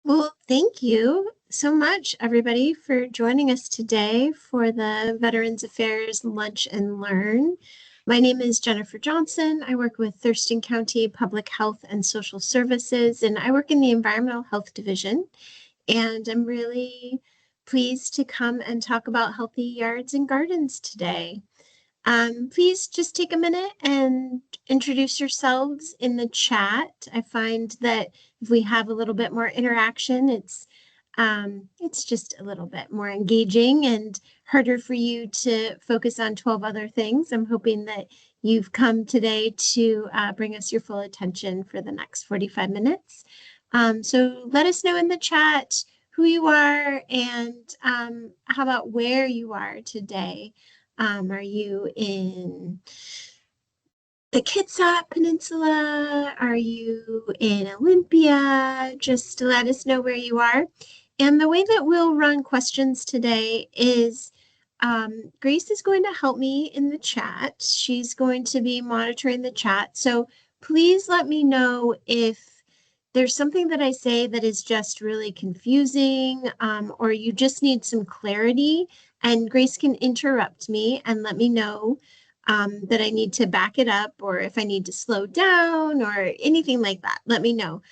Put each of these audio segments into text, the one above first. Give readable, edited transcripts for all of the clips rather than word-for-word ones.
Well, thank you so much, everybody, for joining us today for the Veterans Affairs Lunch and Learn. My name is Jennifer Johnson. I work with Thurston County Public Health and Social Services, and I work in the Environmental Health Division. And I'm really pleased to come and talk about healthy yards and gardens today. Please just take a minute and introduce yourselves in the chat. I find that if we have a little bit more interaction, it's just a little bit more engaging and harder for you to focus on 12 other things. I'm hoping that you've come today to bring us your full attention for the next 45 minutes. So let us know in the chat who you are and how about where you are today. Are you in the Kitsap Peninsula? Are you in Olympia? Just let us know where you are. And the way that we'll run questions today is Grace is going to help me in the chat. She's going to be monitoring the chat. So please let me know if there's something that I say that is just really confusing, or you just need some clarity, and Grace can interrupt me and let me know that I need to back it up, or if I need to slow down or anything like that, let me know.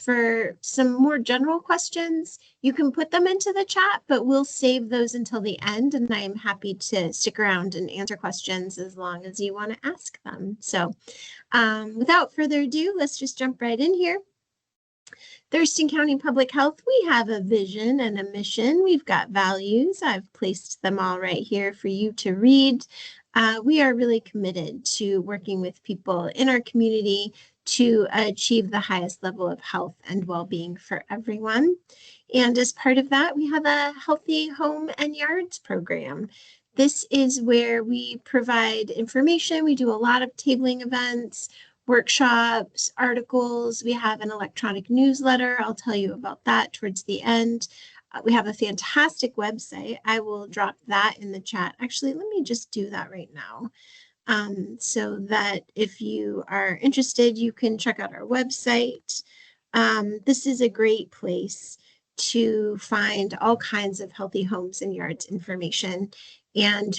For some more general questions, you can put them into the chat, but we'll save those until the end, and I am happy to stick around and answer questions as long as you want to ask them. So without further ado, let's just jump right in here. Thurston County Public Health, we have a vision and a mission. We've got values. I've placed them all right here for you to read. We are really committed to working with people in our community to achieve the highest level of health and well-being for everyone. And as part of that, we have a Healthy Home and Yards program. This is where we provide information. We do a lot of tabling events, workshops, articles. We have an electronic newsletter. I'll tell you about that towards the end. We have a fantastic website. I will drop that in the chat. Actually, let me just do that right now, so that if you are interested, you can check out our website. This is a great place to find all kinds of healthy homes and yards information. And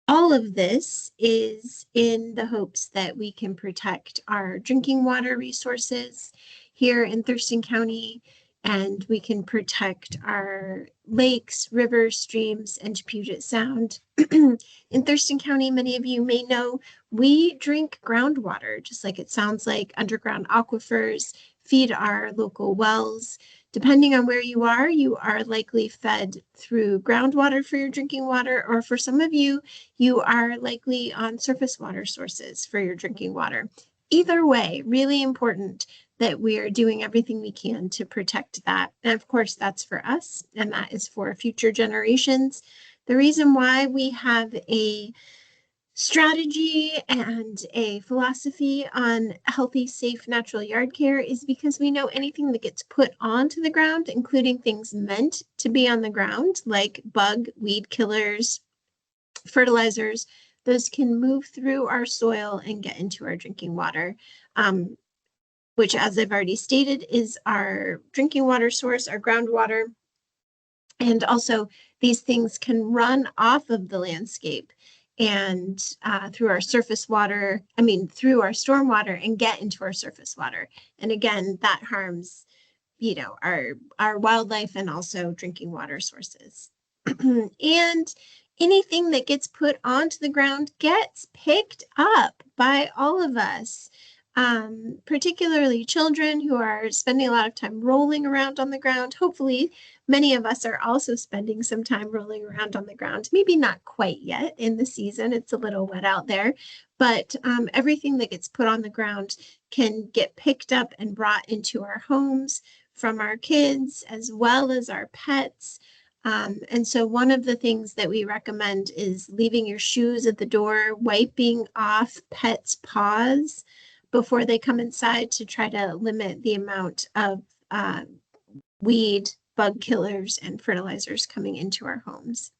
all of this is in the hopes that we can protect our drinking water resources here in Thurston County, and we can protect our lakes, rivers, streams, and Puget Sound. In Thurston County, many of you may know, we drink groundwater, just like it sounds like. Underground aquifers feed our local wells. Depending on where you are likely fed through groundwater for your drinking water, or for some of you, you are likely on surface water sources for your drinking water. Either way, really important that we are doing everything we can to protect that. And of course, that's for us, and that is for future generations. The reason why we have a strategy and a philosophy on healthy, safe, natural yard care is because we know anything that gets put onto the ground, including things meant to be on the ground, like bug, weed killers, fertilizers, those can move through our soil and get into our drinking water, which, as I've already stated, is our drinking water source, our groundwater. And also, these things can run off of the landscape and through our surface water, through our stormwater, and get into our surface water. And again, that harms, our wildlife and also drinking water sources. And anything that gets put onto the ground gets picked up by all of us, particularly children who are spending a lot of time rolling around on the ground. Hopefully, many of us are also spending some time rolling around on the ground. Maybe not quite yet in the season. It's a little wet out there, but everything that gets put on the ground can get picked up and brought into our homes from our kids as well as our pets. And so one of the things that we recommend is leaving your shoes at the door, wiping off pets' paws before they come inside to try to limit the amount of weed, bug killers, and fertilizers coming into our homes.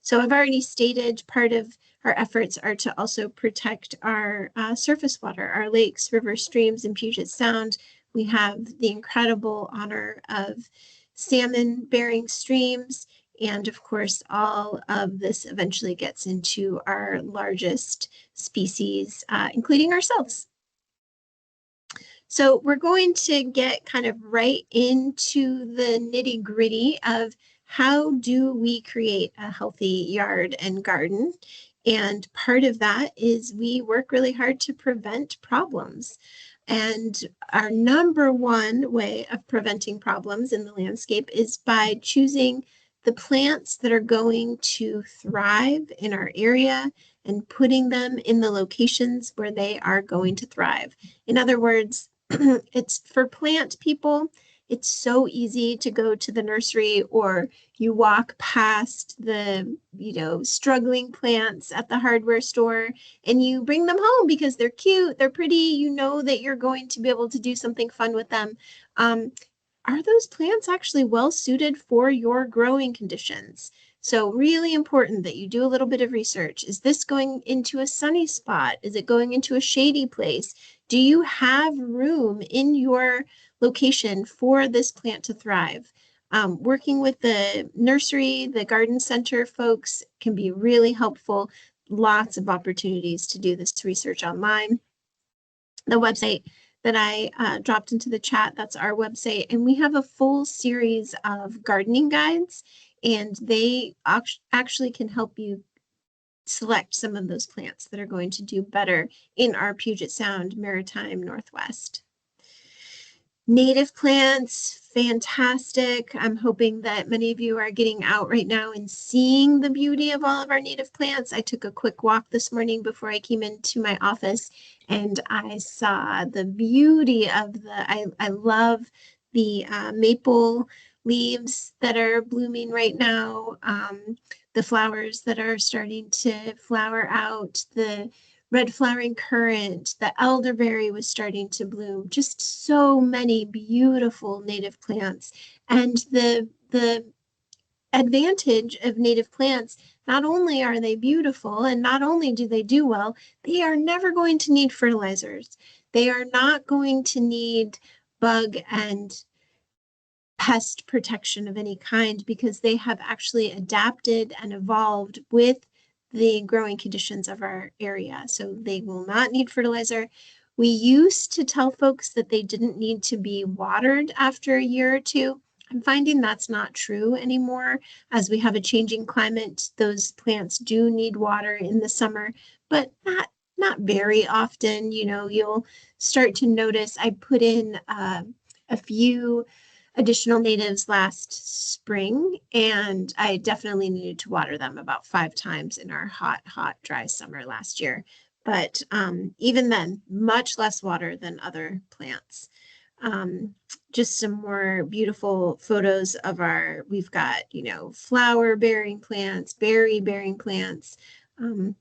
So I've already stated part of our efforts are to also protect our surface water, our lakes, rivers, streams, and Puget Sound. We have the incredible honor of salmon-bearing streams, and of course, all of this eventually gets into our largest species, including ourselves. So we're going to get kind of right into the nitty-gritty of how do we create a healthy yard and garden. And part of that is we work really hard to prevent problems. And our number one way of preventing problems in the landscape is by choosing the plants that are going to thrive in our area and putting them in the locations where they are going to thrive. In other words, it's for plant people, it's so easy to go to the nursery or you walk past the, struggling plants at the hardware store and you bring them home because they're cute, they're pretty, you know that you're going to be able to do something fun with them. Are those plants actually well suited for your growing conditions? So really important that you do a little bit of research. Is this going into a sunny spot? Is it going into a shady place? Do you have room in your location for this plant to thrive? Working with the nursery, the garden center folks can be really helpful. Lots of opportunities to do this research online. The website that I dropped into the chat, that's our website. And we have a full series of gardening guides, and they actually can help you select some of those plants that are going to do better in our Puget Sound Maritime Northwest. Native plants, fantastic. I'm hoping that many of you are getting out right now and seeing the beauty of all of our native plants. I took a quick walk this morning before I came into my office and I saw the beauty of I love the maple leaves that are blooming right now, the flowers that are starting to flower out, the red flowering currant, the elderberry was starting to bloom, just so many beautiful native plants. And the advantage of native plants, not only are they beautiful and not only do they do well, they are never going to need fertilizers. They are not going to need bug and pest protection of any kind because they have actually adapted and evolved with the growing conditions of our area. So they will not need fertilizer. We used to tell folks that they didn't need to be watered after a year or two. I'm finding that's not true anymore. As we have a changing climate, those plants do need water in the summer, but not very often. You'll start to notice I put in a few additional natives last spring, and I definitely needed to water them about 5 times in our hot, dry summer last year. But even then, much less water than other plants. Just some more beautiful photos of we've got, flower-bearing plants, berry-bearing plants.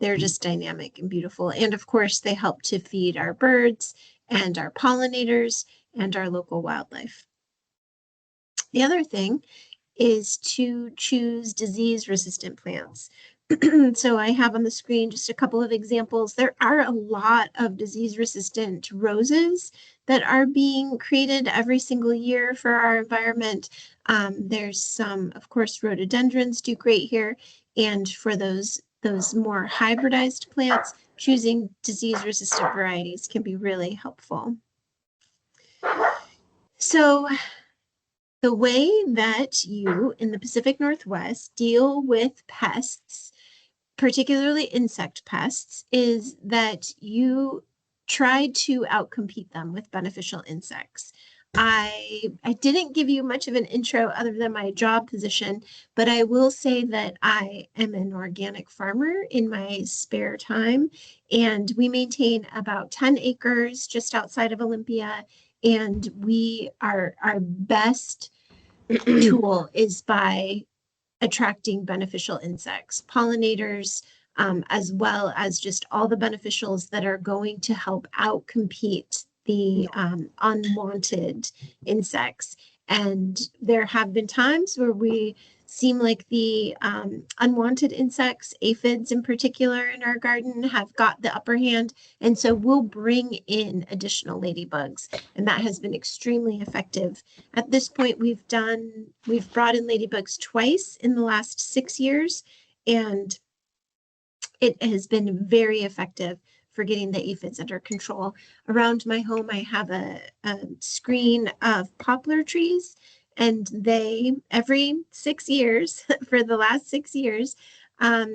They're just dynamic and beautiful. And of course, they help to feed our birds and our pollinators and our local wildlife. The other thing is to choose disease-resistant plants. So I have on the screen just a couple of examples. There are a lot of disease-resistant roses that are being created every single year for our environment. There's some, of course, rhododendrons do great here. And for those more hybridized plants, choosing disease-resistant varieties can be really helpful. So the way that you in the Pacific Northwest deal with pests, particularly insect pests, is that you try to outcompete them with beneficial insects. I didn't give you much of an intro other than my job position, but I will say that I am an organic farmer in my spare time, and we maintain about 10 acres just outside of Olympia, and our best tool is by attracting beneficial insects, pollinators, as well as just all the beneficials that are going to help outcompete the unwanted insects. And there have been times where we seem like the unwanted insects, aphids in particular in our garden, have got the upper hand. And so we'll bring in additional ladybugs, and that has been extremely effective. At this point, we've brought in ladybugs twice in the last 6 years, and it has been very effective for getting the aphids under control. Around my home, I have a screen of poplar trees, and they, every 6 years, for the last 6 years,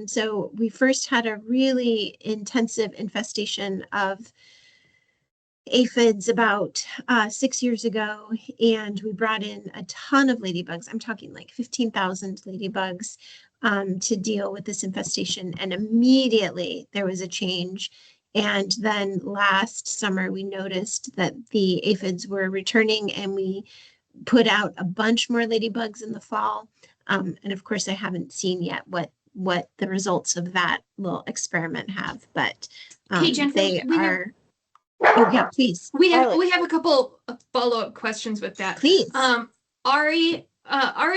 so we first had a really intensive infestation of aphids about 6 years ago, and we brought in a ton of ladybugs. I'm talking like 15,000 ladybugs to deal with this infestation, and immediately there was a change. And then last summer, we noticed that the aphids were returning, and we put out a bunch more ladybugs in the fall. And of course, I haven't seen yet what the results of that little experiment have, but Hey, Jennifer, they are. Oh yeah, please. We have a couple of follow-up questions with that. Please. Ari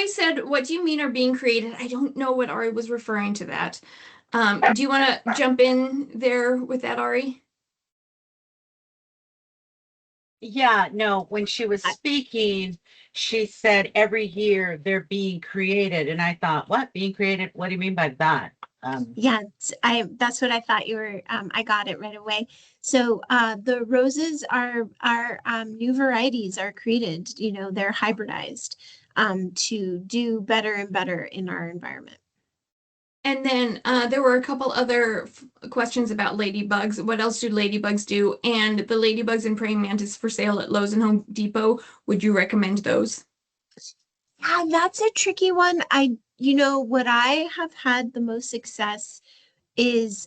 said, "What do you mean are being created?" I don't know what Ari was referring to that. Do you want to jump in there with that, Ari? Yeah, no, when she was speaking, she said every year they're being created. And I thought, what? Being created? What do you mean by that? Yeah, that's what I thought you were. I got it right away. So the roses are new varieties are created. You know, they're hybridized to do better and better in our environment. And then there were a couple other questions about ladybugs. What else do ladybugs do? And the ladybugs and praying mantis for sale at Lowe's and Home Depot. Would you recommend those? Yeah, that's a tricky one. What I have had the most success is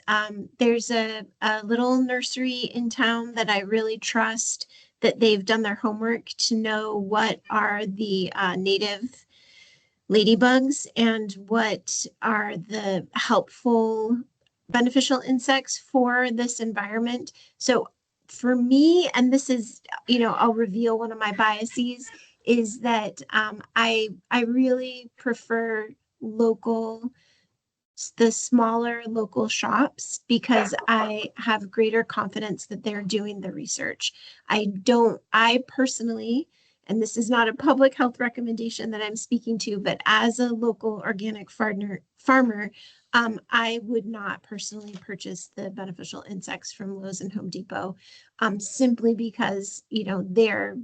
there's a little nursery in town that I really trust, that they've done their homework to know what are the native ladybugs and what are the helpful beneficial insects for this environment. So for me, and this is, I'll reveal one of my biases, is that I really prefer the smaller local shops, because I have greater confidence that they're doing the research. I personally, and this is not a public health recommendation that I'm speaking to, but as a local organic farmer, I would not personally purchase the beneficial insects from Lowe's and Home Depot, simply because, they're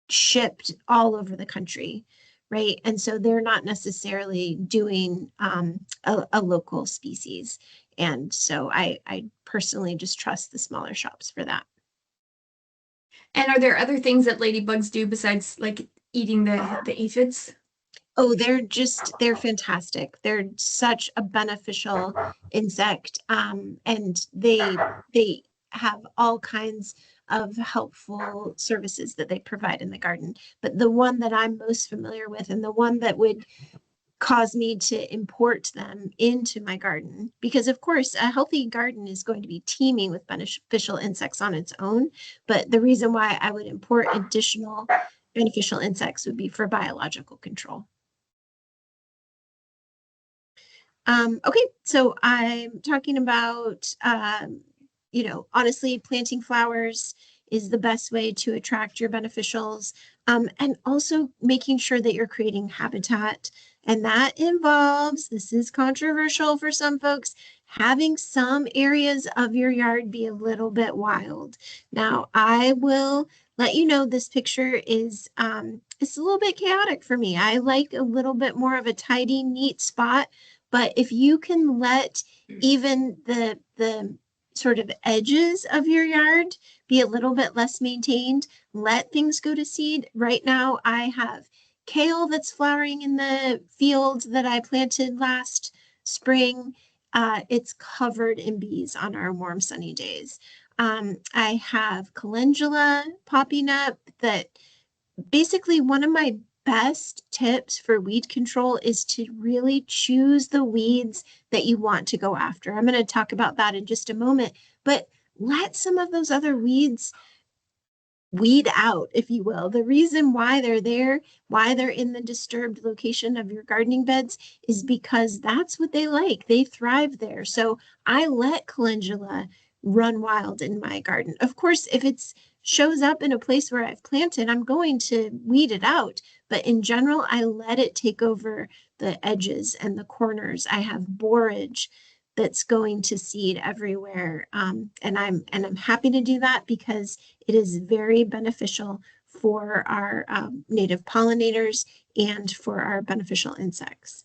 shipped all over the country, right? And so they're not necessarily doing a local species. And so I personally just trust the smaller shops for that. And are there other things that ladybugs do besides like eating the aphids? Oh, they're fantastic. They're such a beneficial insect. And they have all kinds of helpful services that they provide in the garden. But the one that I'm most familiar with, and the one that would cause me to import them into my garden, because of course a healthy garden is going to be teeming with beneficial insects on its own, but the reason why I would import additional beneficial insects would be for biological control. Okay, so I'm talking about, honestly, planting flowers is the best way to attract your beneficials, and also making sure that you're creating habitat. And that involves, this is controversial for some folks, having some areas of your yard be a little bit wild. Now, I will let you know this picture is, it's a little bit chaotic for me. I like a little bit more of a tidy, neat spot. But if you can let even the sort of edges of your yard be a little bit less maintained, let things go to seed. Right now, I have kale that's flowering in the field that I planted last spring. It's covered in bees on our warm, sunny days. I have calendula popping up. That basically, one of my best tips for weed control is to really choose the weeds that you want to go after. I'm going to talk about that in just a moment, but let some of those other weeds weed out, if you will. The reason why they're there, why they're in the disturbed location of your gardening beds, is because that's what they like. They thrive there. So I let calendula run wild in my garden. Of course, if it's shows up in a place where I've planted, I'm going to weed it out. But in general, I let it take over the edges and the corners. I have borage that's going to seed everywhere. And I'm happy to do that because it is very beneficial for our native pollinators and for our beneficial insects.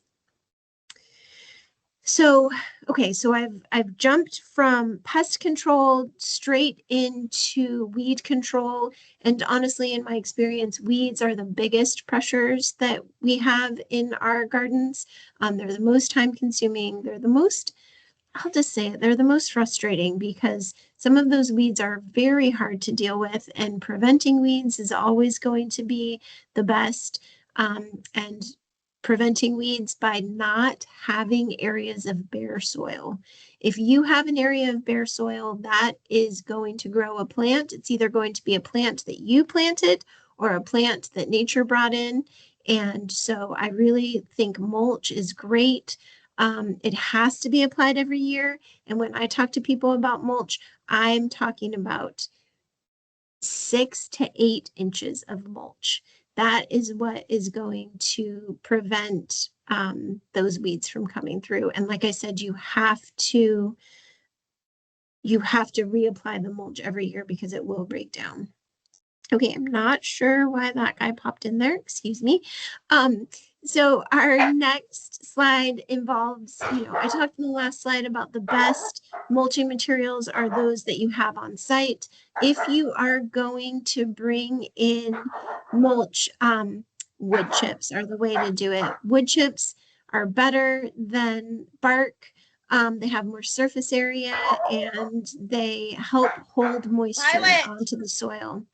So, okay, so I've jumped from pest control straight into weed control. And honestly, in my experience, weeds are the biggest pressures that we have in our gardens. They're the most time consuming. They're the most, I'll just say it, they're the most frustrating because some of those weeds are very hard to deal with, and preventing weeds is always going to be the best. And preventing weeds by not having areas of bare soil. If you have an area of bare soil, that is going to grow a plant. It's either going to be a plant that you planted or a plant that nature brought in. And so I really think mulch is great. It has to be applied every year. And when I talk to people about mulch, I'm talking about 6 to 8 inches of mulch. That is what is going to prevent those weeds from coming through. And like I said, you have to reapply the mulch every year because it will break down. Okay, I'm not sure why that guy popped in there, excuse me. So our next slide involves, I talked in the last slide about the best mulching materials are those that you have on site. If you are going to bring in mulch, wood chips are the way to do it. Wood chips are better than bark. They have more surface area and they help hold moisture onto the soil.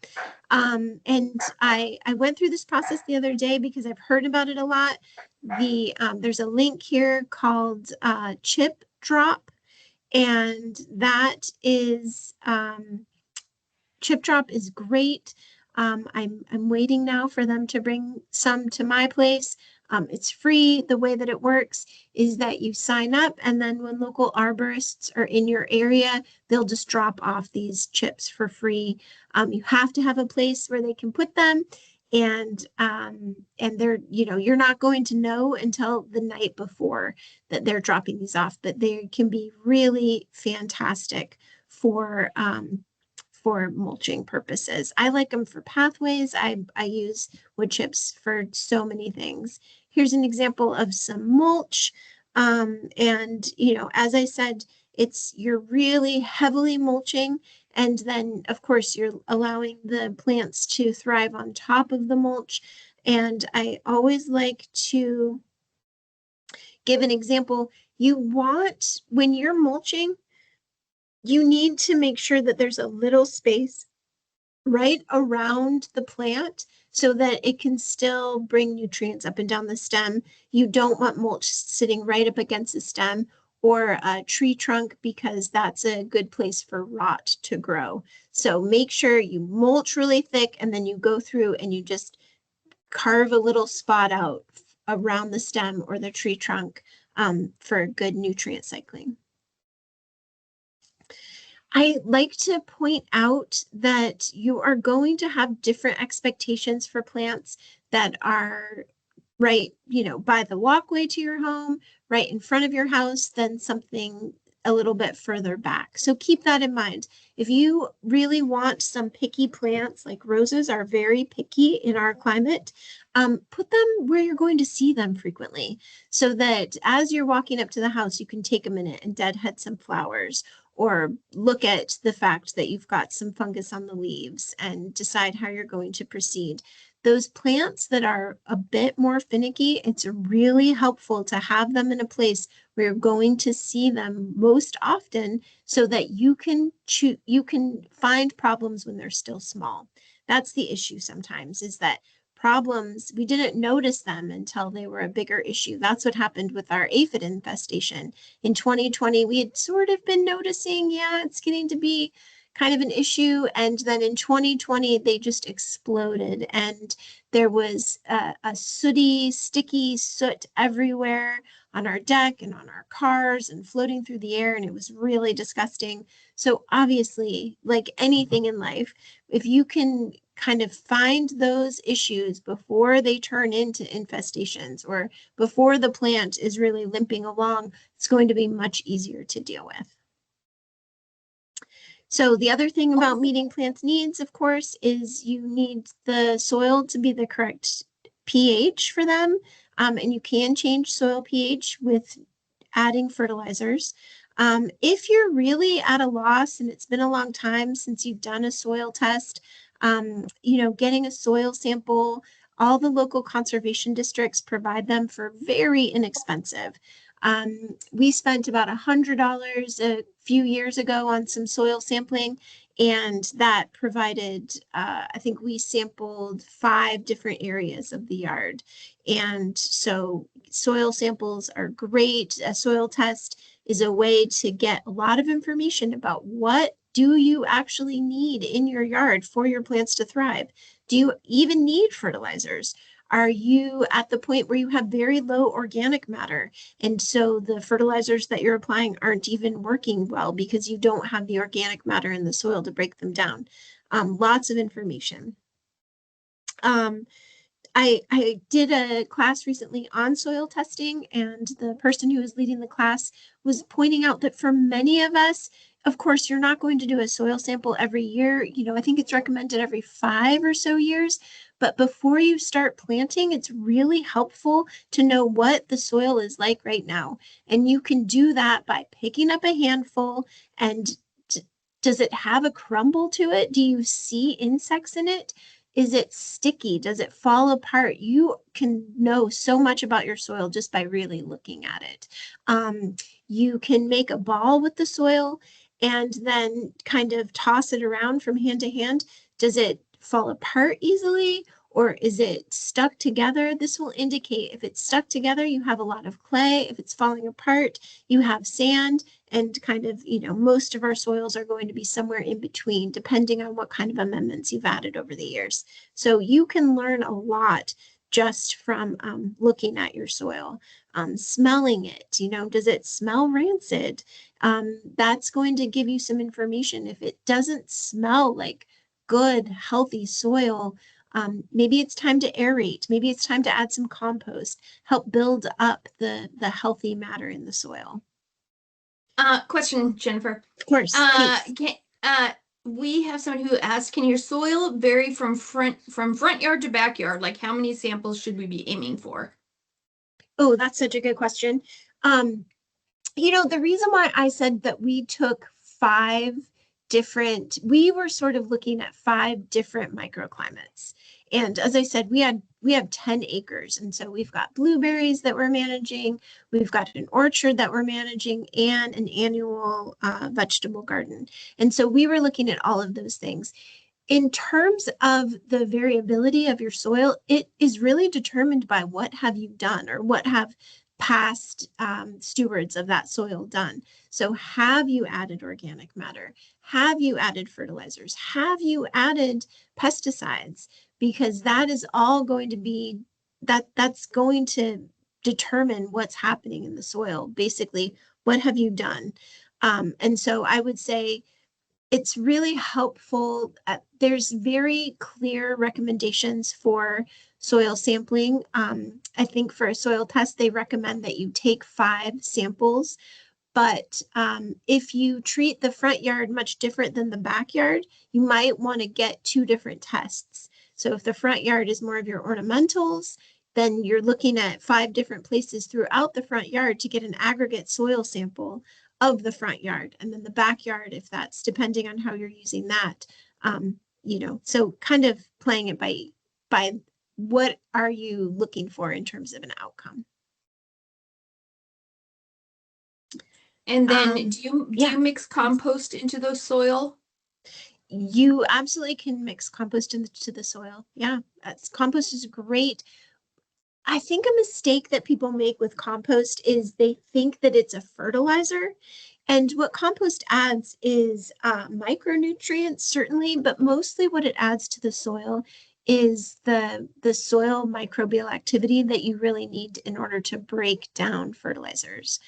And I went through this process the other day because I've heard about it a lot. There's a link here called Chip Drop, and that is Chip Drop is great. I'm waiting now for them to bring some to my place. It's free. The way that it works is that you sign up, and then when local arborists are in your area, they'll just drop off these chips for free. You have to have a place where they can put them, and they're, you're not going to know until the night before that they're dropping these off, but they can be really fantastic for mulching purposes. I like them for pathways. I use wood chips for so many things. Here's an example of some mulch. And, as I said, you're really heavily mulching. And then, of course, you're allowing the plants to thrive on top of the mulch. And I always like to give an example. When you're mulching, you need to make sure that there's a little space right around the plant so that it can still bring nutrients up and down the stem. You don't want mulch sitting right up against the stem or a tree trunk because that's a good place for rot to grow. So make sure you mulch really thick and then you go through and you just carve a little spot out around the stem or the tree trunk for good nutrient cycling. I like to point out that you are going to have different expectations for plants that are right, by the walkway to your home, right in front of your house, than something a little bit further back. So keep that in mind. If you really want some picky plants, like roses are very picky in our climate, put them where you're going to see them frequently so that as you're walking up to the house, you can take a minute and deadhead some flowers or look at the fact that you've got some fungus on the leaves and decide how you're going to proceed. Those plants that are a bit more finicky, it's really helpful to have them in a place where you're going to see them most often so that you can find problems when they're still small. That's the issue sometimes, is that problems, we didn't notice them until they were a bigger issue. That's what happened with our aphid infestation. In 2020, we had sort of been noticing, yeah, it's getting to be kind of an issue. And then in 2020, they just exploded, and there was a sooty, sticky soot everywhere on our deck and on our cars and floating through the air. And it was really disgusting. So obviously, like anything in life, if you can kind of find those issues before they turn into infestations or before the plant is really limping along, it's going to be much easier to deal with. So the other thing about meeting plants' needs, of course, is you need the soil to be the correct pH for them. And you can change soil pH with adding fertilizers. If you're really at a loss and it's been a long time since you've done a soil test, getting a soil sample, all the local conservation districts provide them for very inexpensive. We spent about $100 a few years ago on some soil sampling, and that provided, I think we sampled 5 different areas of the yard. And so soil samples are great. A soil test is a way to get a lot of information about what do you actually need in your yard for your plants to thrive? Do you even need fertilizers? Are you at the point where you have very low organic matter? And so the fertilizers that you're applying aren't even working well because you don't have the organic matter in the soil to break them down. Lots of information. I did a class recently on soil testing, and the person who was leading the class was pointing out that for many of us, of course, you're not going to do a soil sample every year. I think it's recommended every 5 or so years. But before you start planting, it's really helpful to know what the soil is like right now. And you can do that by picking up a handful and does it have a crumble to it? Do you see insects in it? Is it sticky? Does it fall apart? You can know so much about your soil just by really looking at it. You can make a ball with the soil and then kind of toss it around from hand to hand. Does it fall apart easily, or is it stuck together? This will indicate if it's stuck together, you have a lot of clay. If it's falling apart, you have sand. And kind of, most of our soils are going to be somewhere in between, depending on what kind of amendments you've added over the years. So you can learn a lot just from looking at your soil, smelling it. Does it smell rancid? That's going to give you some information. If it doesn't smell like good, healthy soil, maybe it's time to aerate. Maybe it's time to add some compost, help build up the healthy matter in the soil. Question, Jennifer. Of course. We have someone who asked, can your soil vary from front yard to backyard? Like, how many samples should we be aiming for? Oh, that's such a good question. The reason why I said that we took we were sort of looking at 5 different microclimates. And as I said, we have 10 acres. And so we've got blueberries that we're managing. We've got an orchard that we're managing and an annual vegetable garden. And so we were looking at all of those things. In terms of the variability of your soil, it is really determined by what have you done or what have past stewards of that soil done. So have you added organic matter? Have you added fertilizers? Have you added pesticides? Because that is all going to be, that's going to determine what's happening in the soil. Basically, what have you done? And so I would say it's really helpful. There's very clear recommendations for soil sampling. I think for a soil test, they recommend that you take 5 samples. But if you treat the front yard much different than the backyard, you might want to get 2 different tests. So if the front yard is more of your ornamentals, then you're looking at 5 different places throughout the front yard to get an aggregate soil sample of the front yard. And then the backyard, if that's depending on how you're using that, so kind of playing it by what are you looking for in terms of an outcome. And then do you mix compost into the soil? You absolutely can mix compost into the soil. Yeah, compost is great. I think a mistake that people make with compost is they think that it's a fertilizer. And what compost adds is micronutrients, certainly, but mostly what it adds to the soil is the soil microbial activity that you really need in order to break down fertilizers.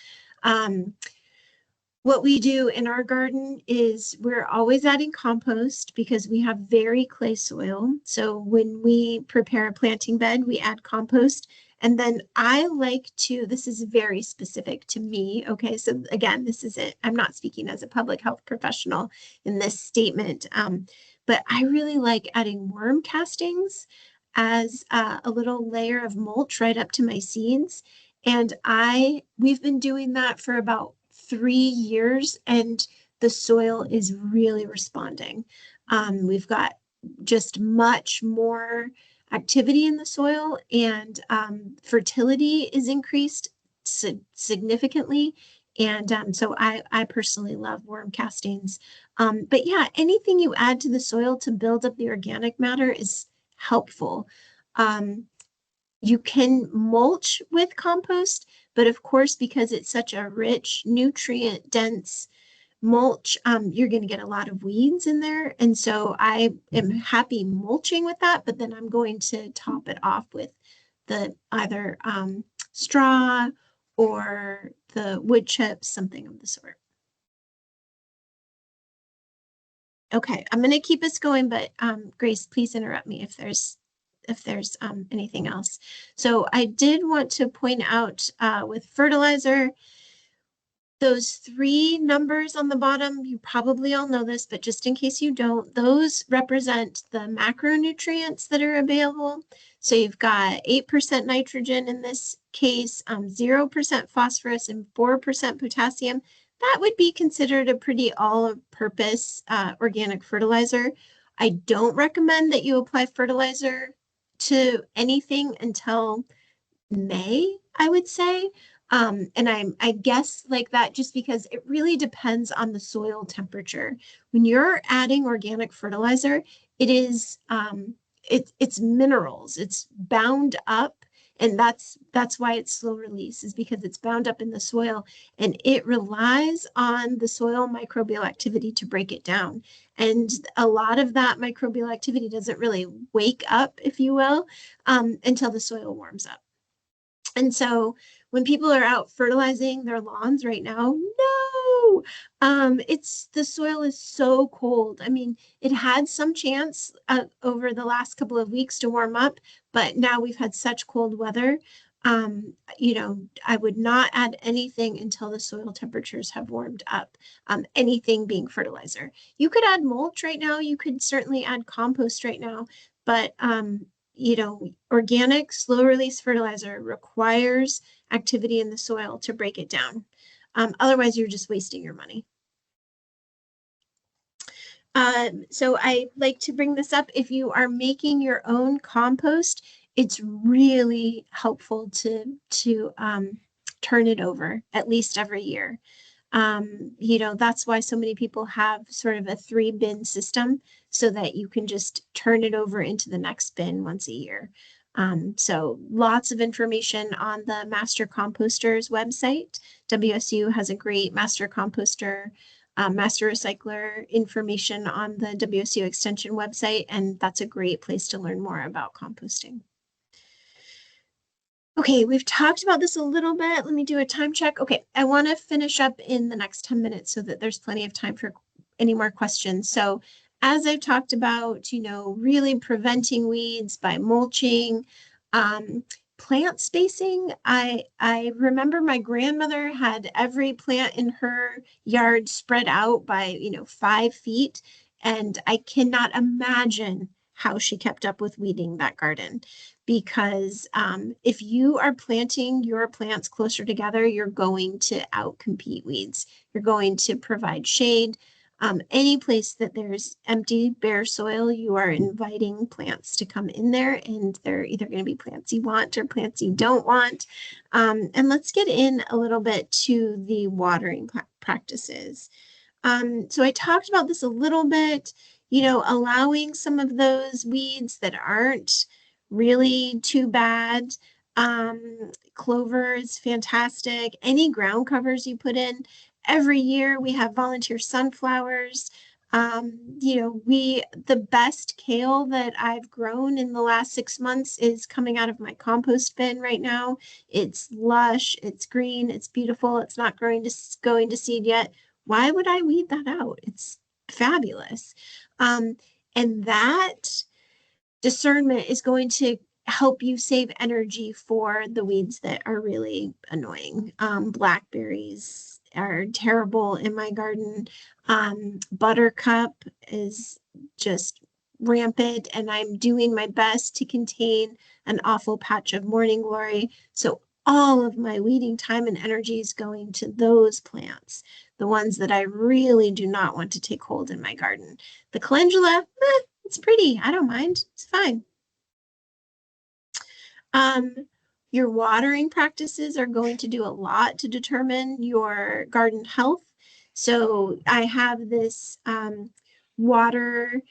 What we do in our garden is we're always adding compost because we have very clay soil. So when we prepare a planting bed, we add compost. And then I like to, this is very specific to me. Okay. So again, this is it. I'm not speaking as a public health professional in this statement. But I really like adding worm castings as a little layer of mulch right up to my seeds. And we've been doing that for about 3 years, and the soil is really responding. We've got just much more activity in the soil, and fertility is increased significantly. And so I personally love worm castings. But yeah, anything you add to the soil to build up the organic matter is helpful. You can mulch with compost, but of course, because it's such a rich, nutrient dense mulch, you're going to get a lot of weeds in there. And so I am happy mulching with that, but then I'm going to top it off with the either straw or the wood chips, something of the sort. Okay, I'm going to keep us going, but Grace, please interrupt me if there's anything else. So I did want to point out with fertilizer, those 3 numbers on the bottom, you probably all know this, but just in case you don't, those represent the macronutrients that are available. So you've got 8% nitrogen in this case, 0% phosphorus, and 4% potassium. That would be considered a pretty all-purpose organic fertilizer. I don't recommend that you apply fertilizer to anything until May, I would say. And I guess like that just because it really depends on the soil temperature. When you're adding organic fertilizer, it is it's minerals, it's bound up, and that's why it's slow release, is because it's bound up in the soil and it relies on the soil microbial activity to break it down. And a lot of that microbial activity doesn't really wake up, if you will, until the soil warms up. And so when people are out fertilizing their lawns right now, no, the soil is so cold. I mean, it had some chance over the last couple of weeks to warm up, but now we've had such cold weather. I would not add anything until the soil temperatures have warmed up, anything being fertilizer. You could add mulch right now. You could certainly add compost right now, but organic slow release fertilizer requires activity in the soil to break it down. Otherwise, you're just wasting your money. So I like to bring this up. If you are making your own compost, it's really helpful to turn it over at least every year. That's why so many people have sort of a 3-bin system so that you can just turn it over into the next bin once a year. So lots of information on the Master Composter's website. WSU has a great Master Composter, Master Recycler information on the WSU Extension website, and that's a great place to learn more about composting. Okay, we've talked about this a little bit. Let me do a time check. Okay, I want to finish up in the next 10 minutes so that there's plenty of time for any more questions. So as I've talked about, really preventing weeds by mulching, plant spacing. I remember my grandmother had every plant in her yard spread out by, 5 feet. And I cannot imagine how she kept up with weeding that garden. Because if you are planting your plants closer together, you're going to outcompete weeds. You're going to provide shade. Any place that there's empty, bare soil, you are inviting plants to come in there, and they're either going to be plants you want or plants you don't want. And let's get in a little bit to the watering practices. So I talked about this a little bit, allowing some of those weeds that aren't really too bad Clover is fantastic. Any ground covers you put in. Every year we have volunteer sunflowers. The best kale that I've grown in the last 6 months is coming out of my compost bin right now. It's lush, it's green, it's beautiful, it's not going to seed yet. Why would I weed that out? It's fabulous. And that discernment is going to help you save energy for the weeds that are really annoying. Blackberries are terrible in my garden. Buttercup is just rampant, and I'm doing my best to contain an awful patch of morning glory. So all of my weeding time and energy is going to those plants, the ones that I really do not want to take hold in my garden. The calendula, it's pretty. I don't mind. It's fine. Your watering practices are going to do a lot to determine your garden health. So I have this water,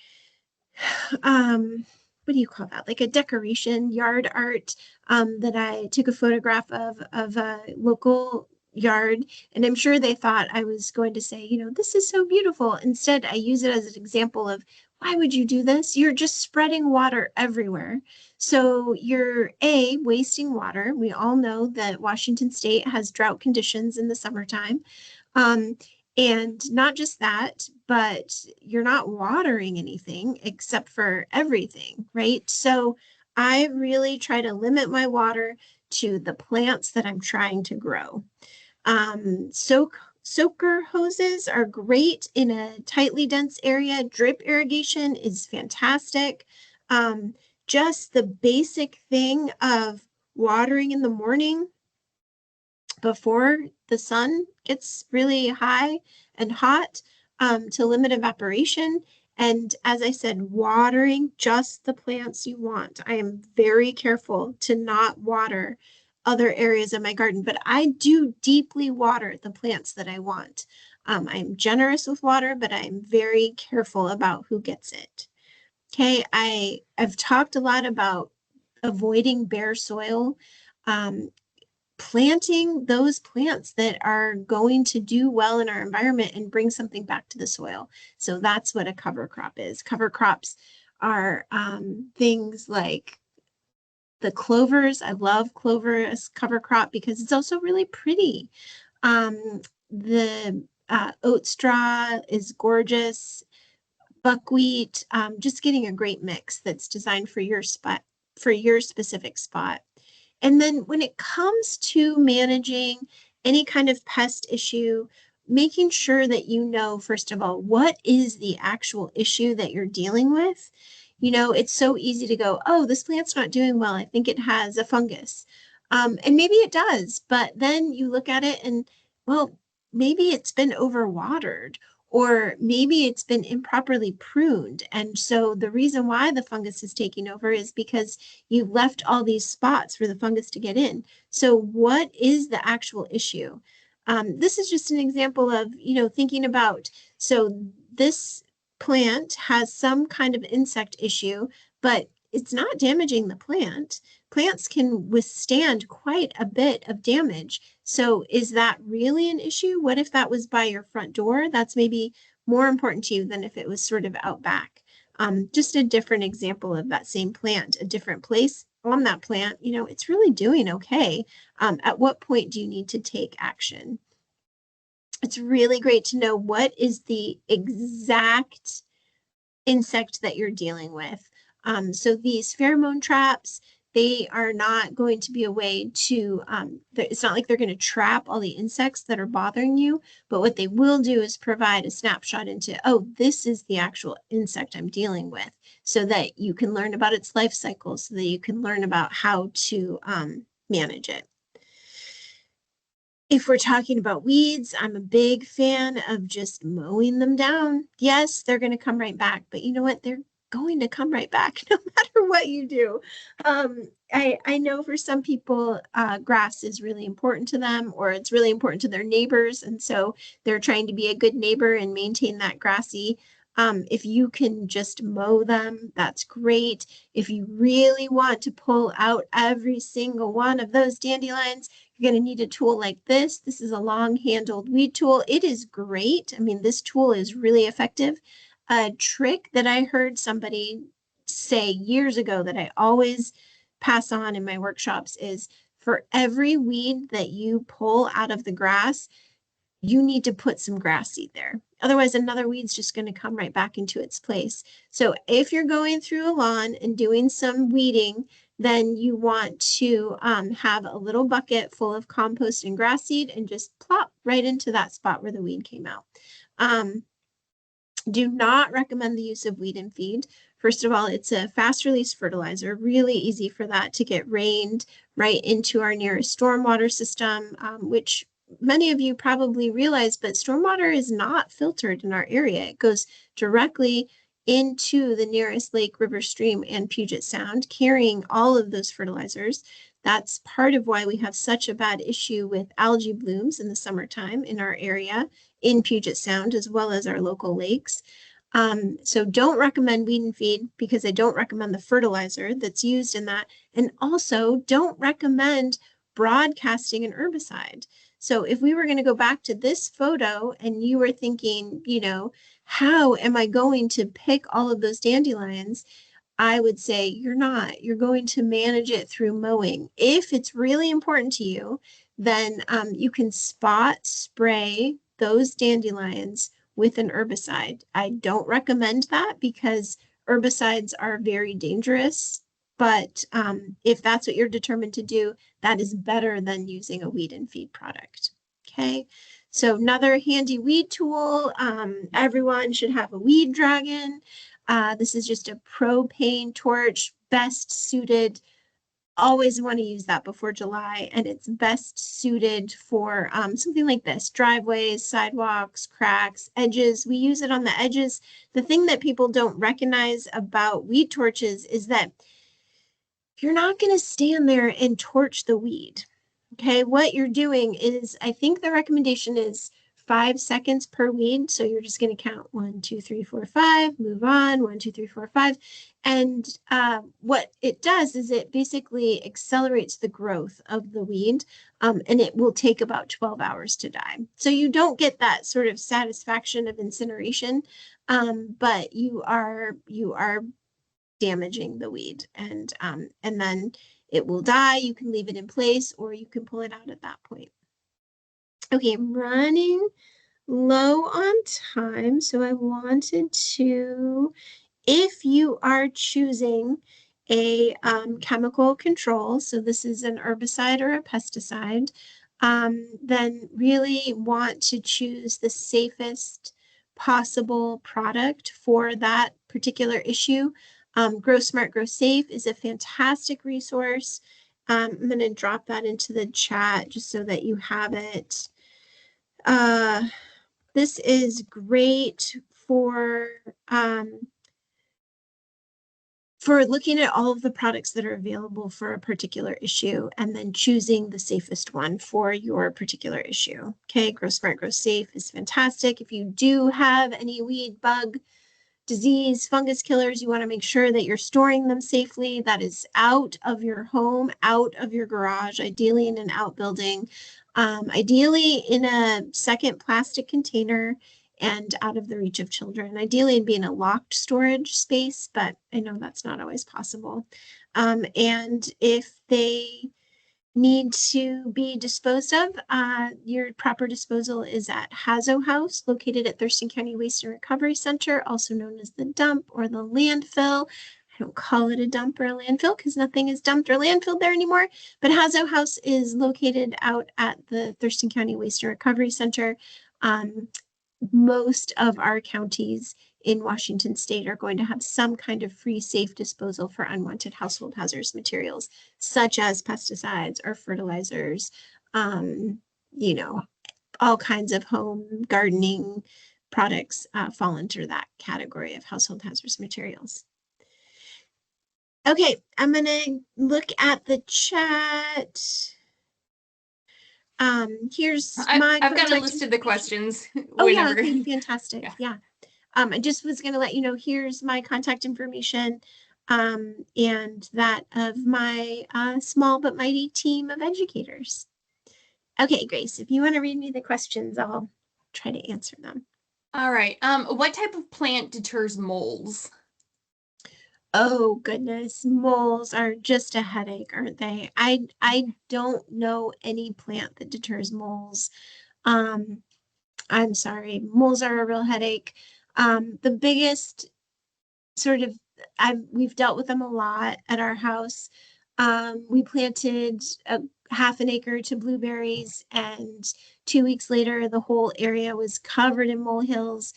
what do you call that? Like a decoration yard art that I took a photograph of a local yard, and I'm sure they thought I was going to say, this is so beautiful. Instead, I use it as an example of, why would you do this? You're just spreading water everywhere. So you're wasting water. We all know that Washington State has drought conditions in the summertime. And not just that, but you're not watering anything except for everything, right? So I really try to limit my water to the plants that I'm trying to grow. Soaker hoses are great in a tightly dense area. Drip irrigation is fantastic. Just the basic thing of watering in the morning before the sun gets really high and hot to limit evaporation. And as I said, watering just the plants you want. I am very careful to not water other areas of my garden, but I do deeply water the plants that I want. I'm generous with water, but I'm very careful about who gets it. Okay, I've talked a lot about avoiding bare soil. Planting those plants that are going to do well in our environment and bring something back to the soil. So that's what a cover crop is. Cover crops are things like the clovers. I love clover as cover crop because it's also really pretty. The oat straw is gorgeous. Buckwheat, just getting a great mix that's designed for your spot, for your specific spot. And then when it comes to managing any kind of pest issue, making sure that you know, first of all, what is the actual issue that you're dealing with? It's so easy to go, oh, this plant's not doing well. I think it has a fungus. And maybe it does, but then you look at it and, well, maybe it's been overwatered, or maybe it's been improperly pruned. And so the reason why the fungus is taking over is because you left all these spots for the fungus to get in. So what is the actual issue? This is just an example of, thinking about, so this plant has some kind of insect issue, but it's not damaging the plant. Plants can withstand quite a bit of damage. So is that really an issue? What if that was by your front door? That's maybe more important to you than if it was sort of out back. Just a different example of that same plant, a different place on that plant, it's really doing okay. At what point do you need to take action? It's really great to know what is the exact insect that you're dealing with. So these pheromone traps, they are not going to be a way to, it's not like they're going to trap all the insects that are bothering you, but what they will do is provide a snapshot into, oh, this is the actual insect I'm dealing with, so that you can learn about its life cycle, so that you can learn about how to manage it. If we're talking about weeds, I'm a big fan of just mowing them down. Yes, they're going to come right back, but you know what? They're going to come right back no matter what you do. I know for some people, grass is really important to them, or it's really important to their neighbors. And so they're trying to be a good neighbor and maintain that grassy If you can just mow them, that's great. If you really want to pull out every single one of those dandelions, you're going to need a tool like this. This is a long-handled weed tool. It is great. I mean, this tool is really effective. A trick that I heard somebody say years ago that I always pass on in my workshops is for every weed that you pull out of the grass, you need to put some grass seed there. Otherwise, another weed's just going to come right back into its place. So if you're going through a lawn and doing some weeding, then you want to have a little bucket full of compost and grass seed and just plop right into that spot where the weed came out. Do not recommend the use of weed and feed. First of all, it's a fast release fertilizer, really easy for that to get rained right into our nearest stormwater system, which many of you probably realize, but stormwater is not filtered in our area. It goes directly into the nearest lake, river, stream, and Puget Sound, carrying all of those fertilizers. That's part of why we have such a bad issue with algae blooms in the summertime in our area, in Puget Sound, as well as our local lakes. So don't recommend weed and feed because I don't recommend the fertilizer that's used in that. And also don't recommend broadcasting an herbicide. So if we were going to go back to this photo and you were thinking, you know, how am I going to pick all of those dandelions? I would say you're not. You're going to manage it through mowing. If it's really important to you, then you can spot spray those dandelions with an herbicide. I don't recommend that because herbicides are very dangerous. But if that's what you're determined to do, that is better than using a weed and feed product. Okay, so another handy weed tool. Everyone should have a weed dragon. This is just a propane torch, best suited. Always want to use that before July, and it's best suited for something like this: driveways, sidewalks, cracks, edges. We use it on the edges. The thing that people don't recognize about weed torches is that you're not going to stand there and torch the weed. Okay, what you're doing is, I think the recommendation is 5 seconds per weed. So you're just going to count 1, 2, 3, 4, 5, move on, 1, 2, 3, 4, 5. And what it does is it basically accelerates the growth of the weed, and it will take about 12 hours to die. So you don't get that sort of satisfaction of incineration, but you are damaging the weed, and then it will die. You can leave it in place or you can pull it out at that point. Okay, I'm running low on time, so I wanted to, if you are choosing a chemical control, so this is an herbicide or a pesticide, then really want to choose the safest possible product for that particular issue. Grow Smart, Grow Safe is a fantastic resource. I'm going to drop that into the chat just so that you have it. This is great for looking at all of the products that are available for a particular issue and then choosing the safest one for your particular issue. Okay, Grow Smart, Grow Safe is fantastic. If you do have any weed, bug, disease, fungus killers, you want to make sure that you're storing them safely. That is out of your home, out of your garage, ideally in an outbuilding, ideally in a second plastic container and out of the reach of children. Ideally it'd be in a locked storage space, but I know that's not always possible. And if they need to be disposed of, your proper disposal is at Hazo House, located at Thurston County Waste and Recovery Center, also known as the dump or the landfill. I don't call it a dump or a landfill because nothing is dumped or landfilled there anymore, but Hazo House is located out at the Thurston County Waste and Recovery Center. Most of our counties in Washington state are going to have some kind of free, safe disposal for unwanted household hazardous materials, such as pesticides or fertilizers, you know, all kinds of home gardening products fall into that category of household hazardous materials. Okay, I'm going to look at the chat. Here's I've got a list of the questions. Oh yeah, okay, fantastic. Yeah. I just was going to let you know, here's my contact information and that of my small but mighty team of educators. Okay, Grace, if you want to read me the questions, I'll try to answer them. All right. What type of plant deters moles? Oh goodness, moles are just a headache, aren't they? I don't know any plant that deters moles. Um, I'm sorry, moles are a real headache. The biggest sort of we've dealt with them a lot at our house. We planted a half an acre to blueberries, and 2 weeks later, the whole area was covered in molehills.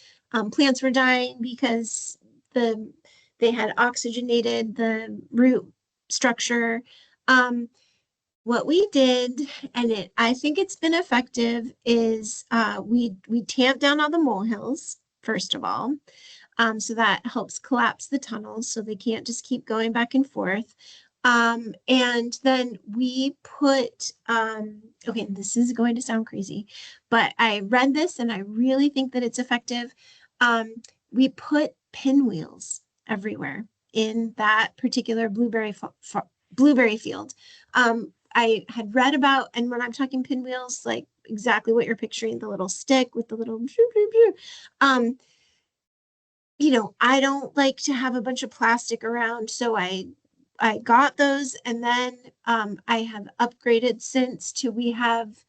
Plants were dying because they had oxygenated the root structure. What we did, and I think it's been effective, is we tamped down all the molehills first of all. So that helps collapse the tunnels so they can't just keep going back and forth. And then we put, okay, this is going to sound crazy, but I read this and I really think that it's effective. We put pinwheels everywhere in that particular blueberry field. I had read about, and when I'm talking pinwheels, like exactly what you're picturing, the little stick with the little, I don't like to have a bunch of plastic around, so I got those, and then I have upgraded since to we have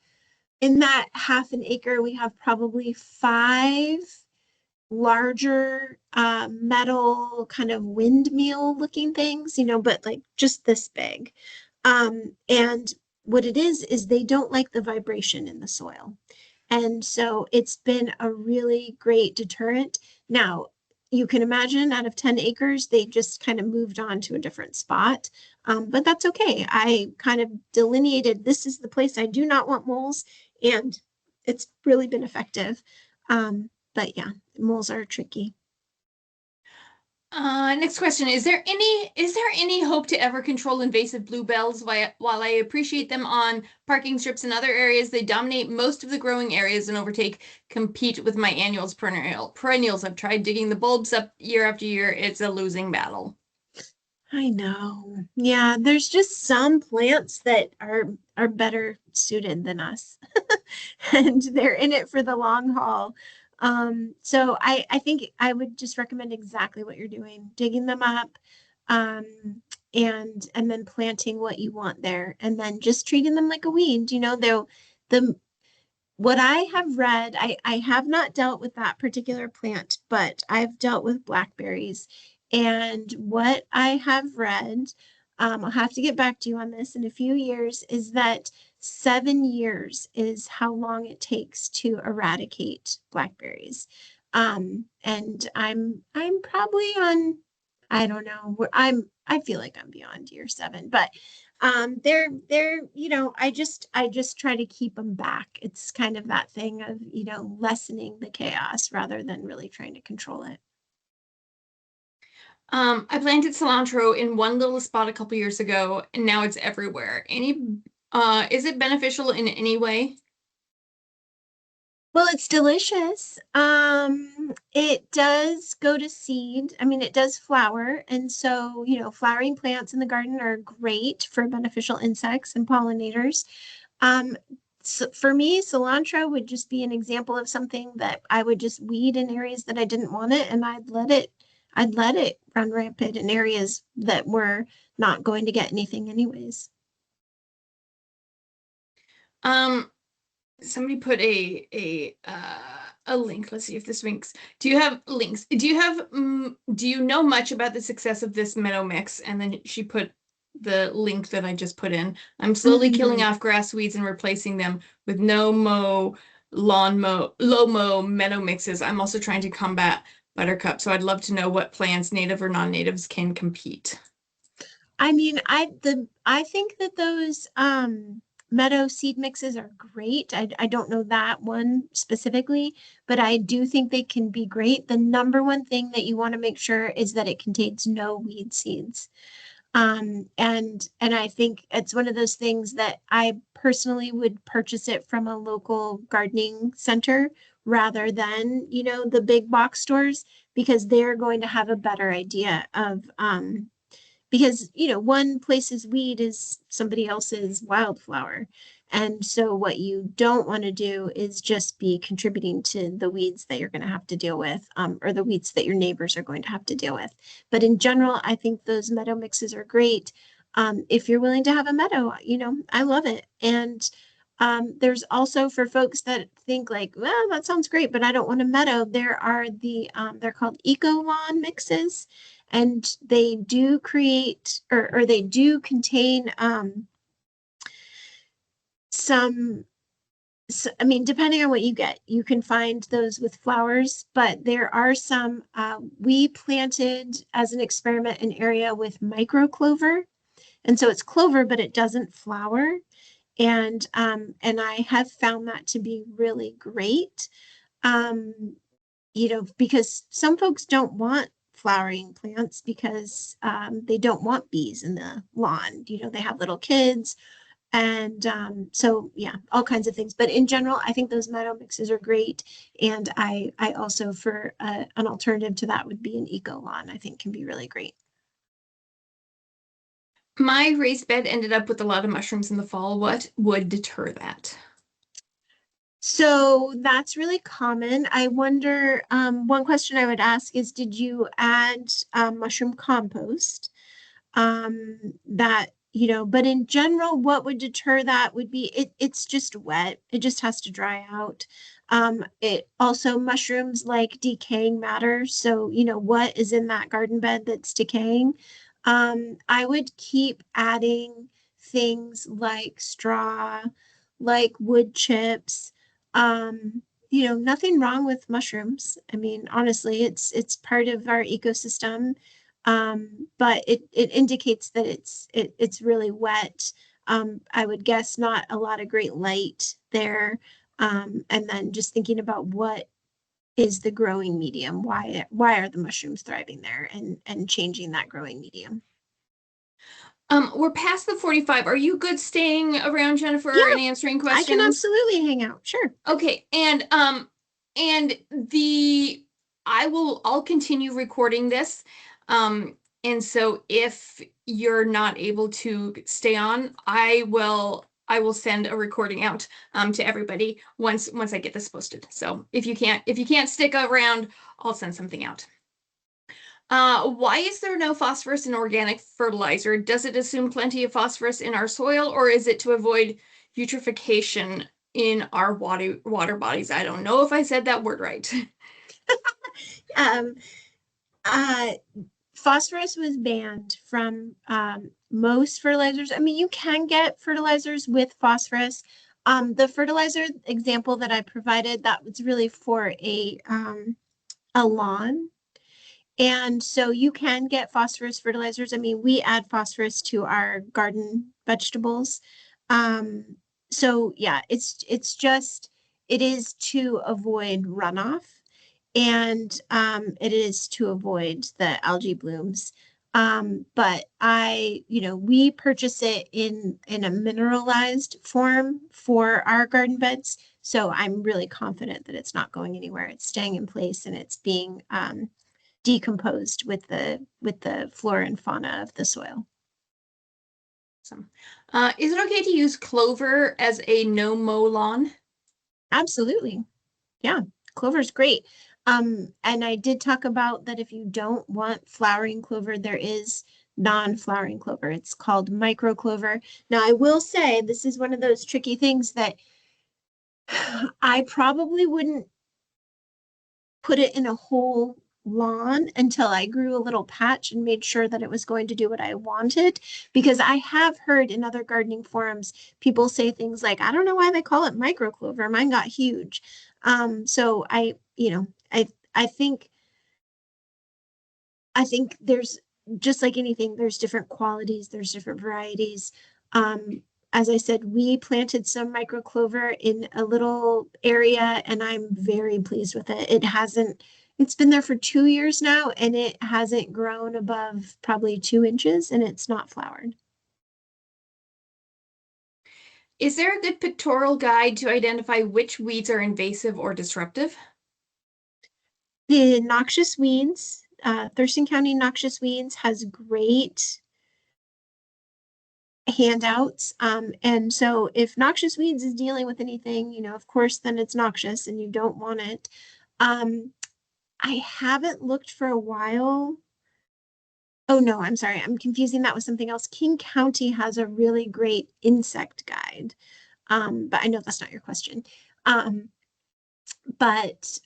in that half an acre, we have probably 5 larger metal kind of windmill looking things, but like just this big. And what it is they don't like the vibration in the soil. And so it's been a really great deterrent. Now, you can imagine out of 10 acres, they just kind of moved on to a different spot. But that's okay. I kind of delineated this is the place I do not want moles, and it's really been effective. But yeah, moles are tricky. Next question. Is there any hope to ever control invasive bluebells? While I appreciate them on parking strips and other areas, they dominate most of the growing areas and compete with my annuals perennials. I've tried digging the bulbs up year after year. It's a losing battle. I know. Yeah, there's just some plants that are better suited than us. And they're in it for the long haul. So I think I would just recommend exactly what you're doing, digging them up, um, and then planting what you want there, and then just treating them like a weed. They'll the what I have read, I have not dealt with that particular plant, but I've dealt with blackberries. And what I have read, I'll have to get back to you on this in a few years, is that 7 years is how long it takes to eradicate blackberries. And I'm probably on, I don't know, I feel like I'm beyond year 7, but they're I just try to keep them back. It's kind of that thing of lessening the chaos rather than really trying to control it. I planted cilantro in one little spot a couple years ago, and now it's everywhere. Is it beneficial in any way? Well, it's delicious. It does go to seed. I mean, it does flower, and so flowering plants in the garden are great for beneficial insects and pollinators. Um, so for me, cilantro would just be an example of something that I would just weed in areas that I didn't want it, and I'd let it run rampant in areas that were not going to get anything anyways. Um, Somebody put a link. Let's see if this links. Do you have links? Do you know much about the success of this meadow mix? And then she put the link that I just put in. I'm slowly killing off grass weeds and replacing them with low mow meadow mixes. I'm also trying to combat buttercup. So I'd love to know what plants, native or non-natives, can compete. I mean, I think that those meadow seed mixes are great. I don't know that one specifically, but I do think they can be great. The number one thing that you want to make sure is that it contains no weed seeds. And I think it's one of those things that I personally would purchase it from a local gardening center rather than, the big box stores. because they're going to have a better idea of, because, one place's weed is somebody else's wildflower. And so what you don't want to do is just be contributing to the weeds that you're going to have to deal with, or the weeds that your neighbors are going to have to deal with. But in general, I think those meadow mixes are great. If you're willing to have a meadow, I love it. And there's also, for folks that think like, well, that sounds great, but I don't want a meadow, there are they're called eco lawn mixes, and they do create, or they do contain some, I mean, depending on what you get, you can find those with flowers, but there are some, we planted as an experiment an area with micro clover. And so it's clover, but it doesn't flower. And I have found that to be really great. Because some folks don't want flowering plants because they don't want bees in the lawn. They have little kids. And so, yeah, all kinds of things. But in general, I think those meadow mixes are great. And I also, for an alternative to that, would be an eco lawn, I think can be really great. My raised bed ended up with a lot of mushrooms in the fall. What would deter that? So that's really common. I wonder, one question I would ask is, did you add mushroom compost? But in general, what would deter that would be it's just wet. It just has to dry out. It also, mushrooms like decaying matter. So, what is in that garden bed that's decaying? I would keep adding things like straw, like wood chips. Nothing wrong with mushrooms. I mean, honestly, it's part of our ecosystem. But it indicates that it's really wet. I would guess not a lot of great light there. And then just thinking about what is the growing medium? Why are the mushrooms thriving there, and changing that growing medium? We're past the 45. Are you good staying around, Jennifer, Yeah, and answering I can questions? absolutely hang out. Sure. Okay, and I'll continue recording this. And so if you're not able to stay on, I will send a recording out to everybody once I get this posted. So if you can't stick around, I'll send something out. Why is there no phosphorus in organic fertilizer? Does it assume plenty of phosphorus in our soil, or is it to avoid eutrophication in our water bodies? I don't know if I said that word right. Um, uh, Phosphorus was banned from most fertilizers. I mean, you can get fertilizers with phosphorus. The fertilizer example that I provided, that was really for a lawn. And so you can get phosphorus fertilizers. I mean, we add phosphorus to our garden vegetables. So yeah, it is to avoid runoff, and it is to avoid the algae blooms. But we purchase it in a mineralized form for our garden beds. So I'm really confident that it's not going anywhere. It's staying in place, and it's being decomposed with the flora and fauna of the soil. Awesome. Is it okay to use clover as a no-mow lawn? Absolutely. Yeah, clover's great. And I did talk about that if you don't want flowering clover, there is non-flowering clover. It's called micro clover. Now, I will say this is one of those tricky things that I probably wouldn't put it in a whole lawn until I grew a little patch and made sure that it was going to do what I wanted. Because I have heard in other gardening forums, people say things like, I don't know why they call it micro clover. Mine got huge. So I think there's, just like anything, there's different qualities, there's different varieties. As I said, we planted some micro clover in a little area, and I'm very pleased with it. It's been there for 2 years now, and it hasn't grown above probably 2 inches, and it's not flowered. Is there a good pictorial guide to identify which weeds are invasive or disruptive? The noxious weeds, Thurston County Noxious Weeds has great handouts. And so if noxious weeds is dealing with anything, of course, then it's noxious and you don't want it. I haven't looked for a while. Oh no, I'm sorry. I'm confusing that with something else. King County has a really great insect guide. But I know that's not your question. But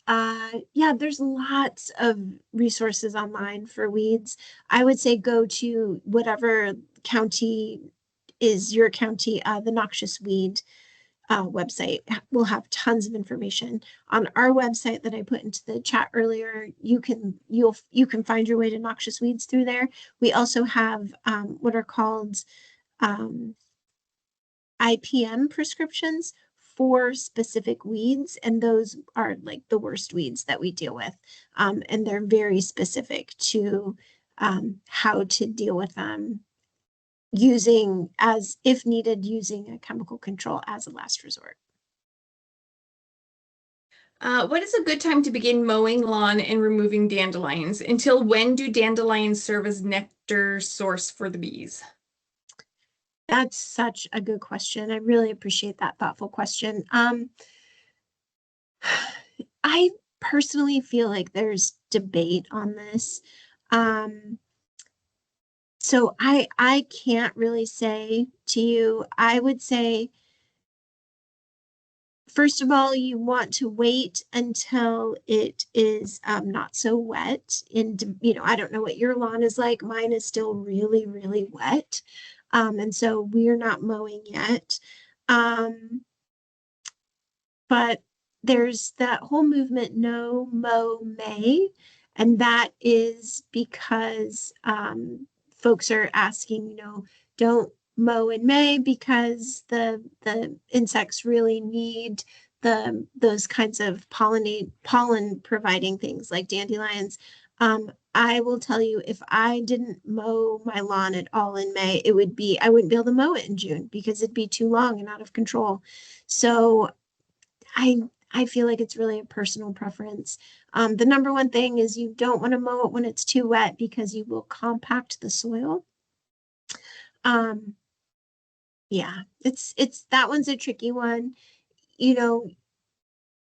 yeah, there's lots of resources online for weeds. I would say go to whatever county is your county. The noxious weed website will have tons of information. On our website that I put into the chat earlier, you can find your way to noxious weeds through there. We also have what are called IPM prescriptions for specific weeds, and those are like the worst weeds that we deal with. And they're very specific to how to deal with them using, as if needed, using a chemical control as a last resort. What is a good time to begin mowing lawn and removing dandelions? Until when do dandelions serve as nectar source for the bees? That's such a good question. I really appreciate that thoughtful question. I personally feel like there's debate on this. So I can't really say to you. I would say, first of all, you want to wait until it is not so wet. And, I don't know what your lawn is like. Mine is still really, really wet. And so we're not mowing yet. But there's that whole movement, no mow May, and that is because folks are asking, don't mow in May because the insects really need those kinds of pollen providing things like dandelions. I will tell you, if I didn't mow my lawn at all in May, I wouldn't be able to mow it in June because it'd be too long and out of control. So I feel like it's really a personal preference. The number one thing is you don't want to mow it when it's too wet because you will compact the soil. Yeah, it's that one's a tricky one.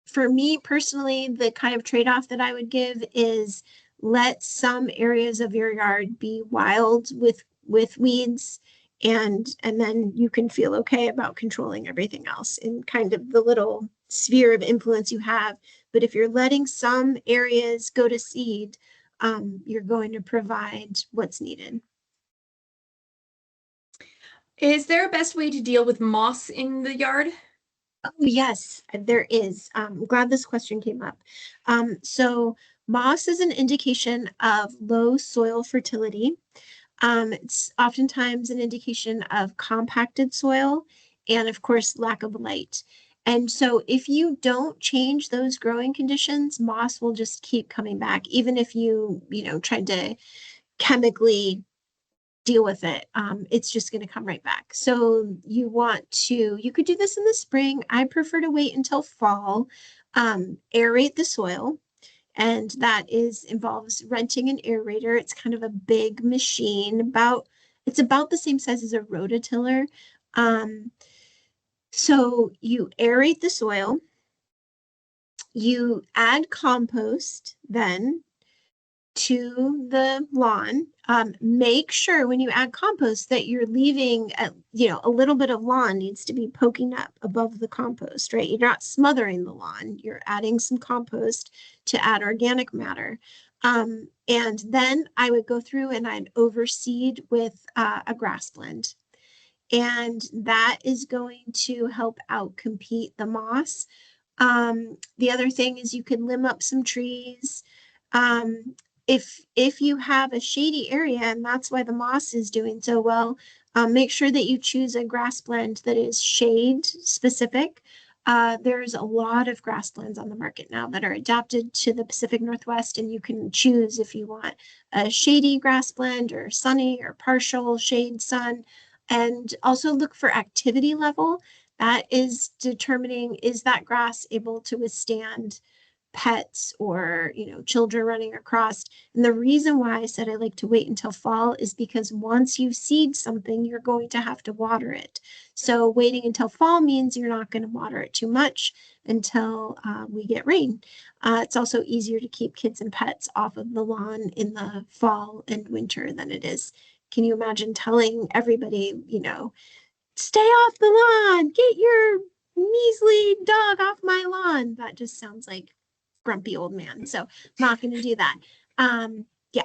For me personally, the kind of trade-off that I would give is let some areas of your yard be wild with weeds, and then you can feel okay about controlling everything else in kind of the little sphere of influence you have. But if you're letting some areas go to seed, you're going to provide what's needed. Is there a best way to deal with moss in the yard? Oh, yes, there is. I'm glad this question came up. So moss is an indication of low soil fertility. It's oftentimes an indication of compacted soil and, of course, lack of light. And so if you don't change those growing conditions, moss will just keep coming back, even if you tried to chemically deal with it. It's just going to come right back. So you could do this in the spring. I prefer to wait until fall, aerate the soil. And that involves renting an aerator. It's kind of a big machine, it's about the same size as a rototiller. So you aerate the soil, you add compost then to the lawn. Make sure when you add compost that you're leaving a little bit of lawn needs to be poking up above the compost, right? You're not smothering the lawn. You're adding some compost to add organic matter. And then I would go through and I'd overseed with a grass blend. And that is going to help outcompete the moss. The other thing is you can limb up some trees. If you have a shady area, and that's why the moss is doing so well, make sure that you choose a grass blend that is shade specific. There's a lot of grass blends on the market now that are adapted to the Pacific Northwest, and you can choose if you want a shady grass blend or sunny or partial shade sun. And also look for activity level. That is determining, is that grass able to withstand pets or, children running across. And the reason why I said I like to wait until fall is because once you seed something, you're going to have to water it. So waiting until fall means you're not going to water it too much until we get rain. It's also easier to keep kids and pets off of the lawn in the fall and winter than it is. Can you imagine telling everybody, stay off the lawn, get your measly dog off my lawn? That just sounds like grumpy old man. So I'm not going to do that. Yeah.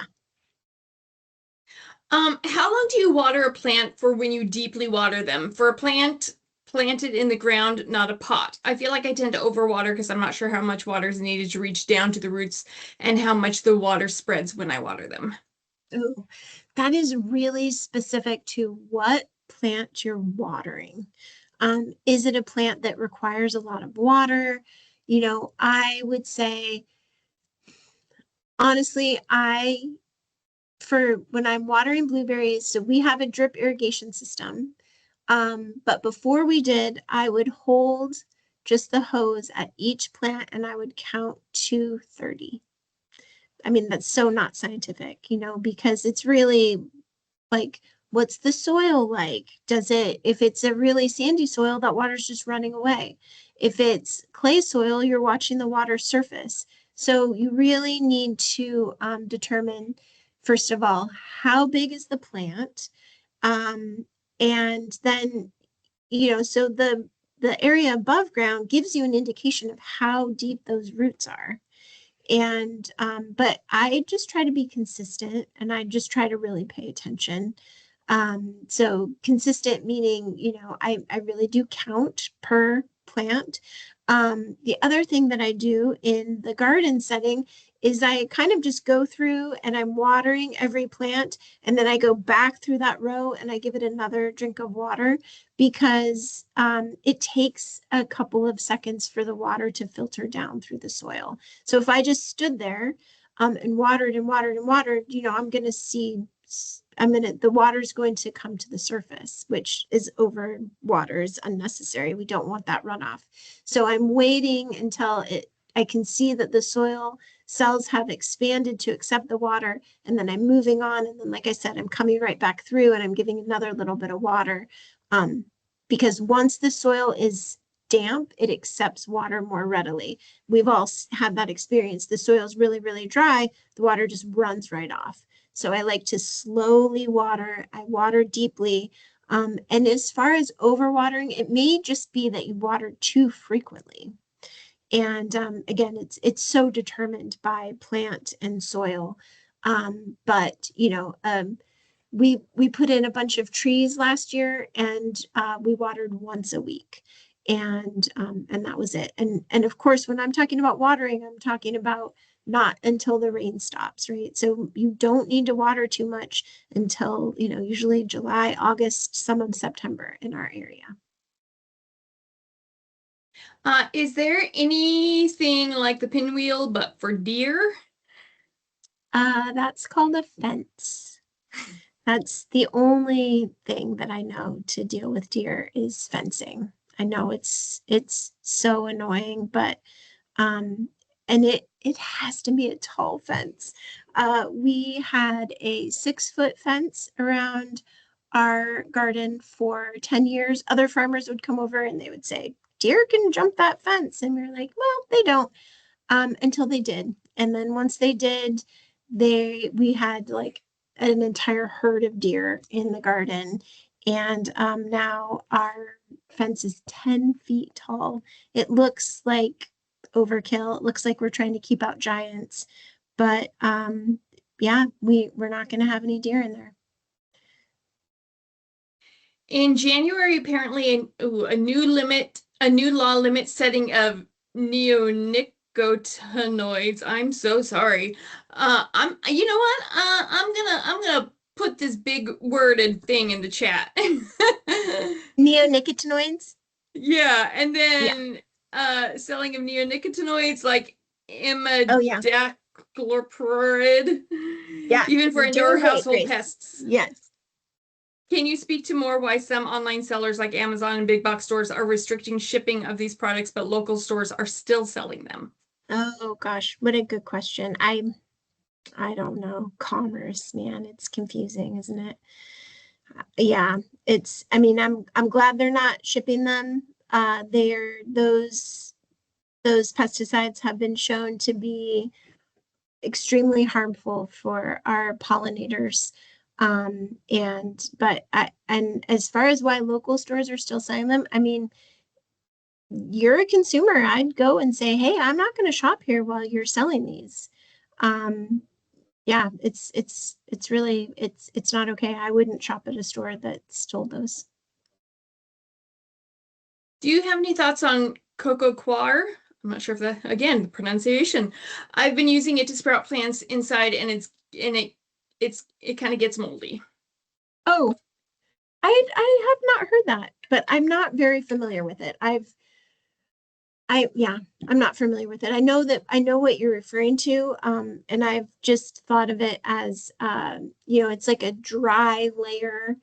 How long do you water a plant for when you deeply water them? For a plant planted in the ground, not a pot. I feel like I tend to overwater because I'm not sure how much water is needed to reach down to the roots and how much the water spreads when I water them. Ooh, that is really specific to what plant you're watering. Is it a plant that requires a lot of water? I would say, honestly, for when I'm watering blueberries, so we have a drip irrigation system. But before we did, I would hold just the hose at each plant and I would count to 30. I mean, that's so not scientific, because it's really like, what's the soil like? If it's a really sandy soil, that water's just running away. If it's clay soil, you're watching the water surface. So you really need to determine, first of all, how big is the plant? And then, so the area above ground gives you an indication of how deep those roots are. And but I just try to be consistent and I just try to really pay attention. So consistent meaning, I really do count per plant. The other thing that I do in the garden setting is I kind of just go through and I'm watering every plant and then I go back through that row and I give it another drink of water because it takes a couple of seconds for the water to filter down through the soil. So if I just stood there and watered and watered and watered, I'm going to see the water is going to come to the surface, which is over water is unnecessary. We don't want that runoff. So I'm waiting until I can see that the soil cells have expanded to accept the water, and then I'm moving on. And then, like I said, I'm coming right back through and I'm giving another little bit of water. Because once the soil is damp, it accepts water more readily. We've all had that experience. The soil is really, really dry. The water just runs right off. So I like to slowly water. I water deeply. And as far as overwatering, it may just be that you water too frequently. And again, it's so determined by plant and soil. But we put in a bunch of trees last year and we watered once a week. And that was it. And of course, when I'm talking about watering, I'm talking about not until the rain stops, right? So you don't need to water too much until, usually July, August, some of September in our area. Is there anything like the pinwheel, but for deer? That's called a fence. That's the only thing that I know to deal with deer is fencing. I know it's so annoying, but and it has to be a tall fence. We had a 6-foot fence around our garden for 10 years. Other farmers would come over and they would say, deer can jump that fence. And we were like, well, they don't, until they did. And then once they did, we had like an entire herd of deer in the garden. And now our fence is 10 feet tall. It looks like overkill. It looks like we're trying to keep out giants. But yeah, we're not going to have any deer in there. In January, apparently a new law limit setting of neonicotinoids. I'm so sorry. You know what? I'm gonna put this big worded thing in the chat. Neonicotinoids? Yeah, and Yeah. then selling of neonicotinoids like Oh, yeah. imidacloprid, Yeah. even for You're indoor doing great, household Grace. pests. Yes. Can you speak to more why some online sellers like Amazon and big box stores are restricting shipping of these products, but local stores are still selling them? Oh gosh, what a good question. I don't know. Commerce, man, it's confusing, isn't it? Yeah, I mean, I'm glad they're not shipping them. Those pesticides have been shown to be extremely harmful for our pollinators. And as far as why local stores are still selling them, I mean, you're a consumer. I'd go and say, hey, I'm not going to shop here while you're selling these. Um, yeah, it's really it's not okay. I wouldn't shop at a store that stole those. Do you have any thoughts on coco coir? I'm not sure if that, again, the pronunciation. I've been using it to sprout plants inside, and it kind of gets moldy. Oh, I have not heard that, but I'm not very familiar with it. Yeah, I'm not familiar with it. I know what you're referring to, and I've just thought of it as, it's like a dry layer.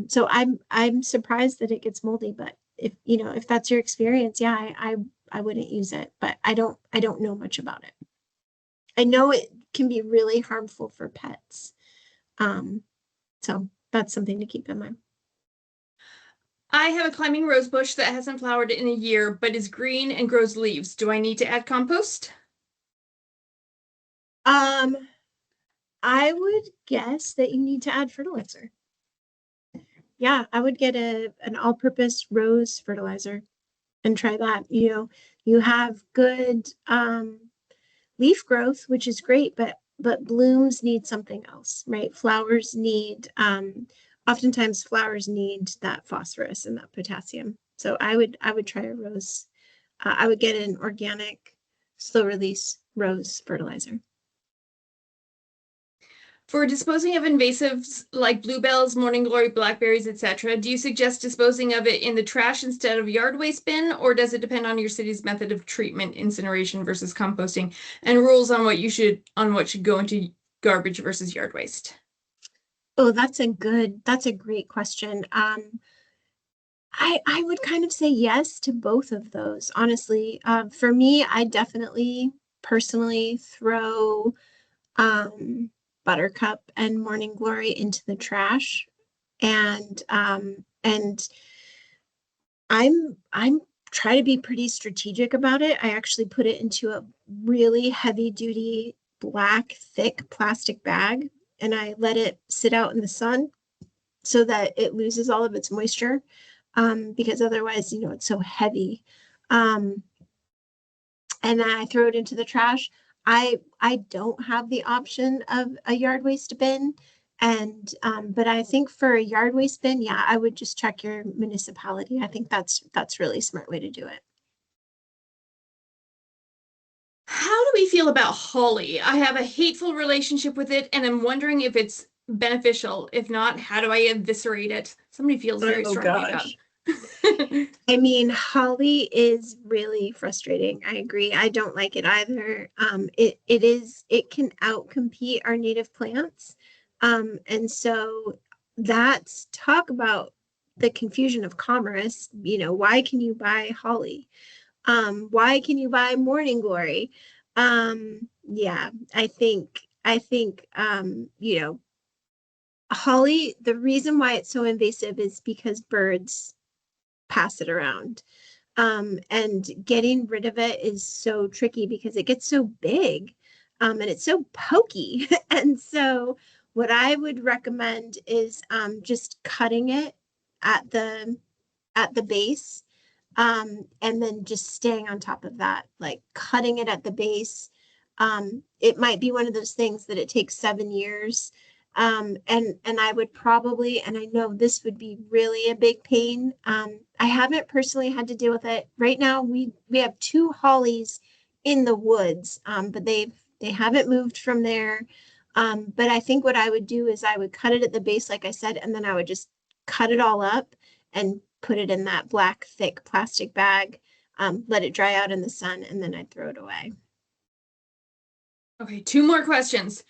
So I'm surprised that it gets moldy, but if that's your experience, yeah, I wouldn't use it, but I don't know much about it. I know it can be really harmful for pets. So that's something to keep in mind. I have a climbing rose bush that hasn't flowered in a year, but is green and grows leaves. Do I need to add compost? Um, I would guess that you need to add fertilizer. Yeah, I would get an all-purpose rose fertilizer and try that. You have good leaf growth, which is great, but blooms need something else, right? Flowers need oftentimes flowers need that phosphorus and that potassium. So I would try a rose. I would get an organic slow release rose fertilizer. For disposing of invasives like bluebells, morning glory, blackberries, etc., do you suggest disposing of it in the trash instead of yard waste bin, or does it depend on your city's method of treatment, incineration versus composting, and rules on what should go into garbage versus yard waste? Oh, that's a great question. I would kind of say yes to both of those, honestly. For me, I definitely personally throw um, Buttercup and Morning Glory into the trash, and I'm try to be pretty strategic about it. I actually put it into a really heavy duty black thick plastic bag, and I let it sit out in the sun so that it loses all of its moisture, because otherwise, it's so heavy. Um, and then I throw it into the trash. I don't have the option of a yard waste bin. And but I think for a yard waste bin, yeah, I would just check your municipality. I think that's really smart way to do it. How do we feel about holly? I have a hateful relationship with it, and I'm wondering if it's beneficial. If not, how do I eviscerate it? Somebody feels very Oh strongly about gosh. it. I mean, holly is really frustrating. I agree. I don't like it either. It can outcompete our native plants. And so that's talk about the confusion of commerce. Why can you buy holly? Why can you buy morning glory? Yeah, I think holly, the reason why it's so invasive is because birds pass it around. And getting rid of it is so tricky because it gets so big, and it's so pokey. And so what I would recommend is just cutting it at the base, and then just staying on top of that, like cutting it at the base. It might be one of those things that it takes 7 years. And I would probably, and I know this would be really a big pain. I haven't personally had to deal with it. Right now, we have two hollies in the woods, but they haven't moved from there. But I think what I would do is I would cut it at the base, like I said, and then I would just cut it all up and put it in that black thick plastic bag, let it dry out in the sun, and then I'd throw it away. Okay, two more questions.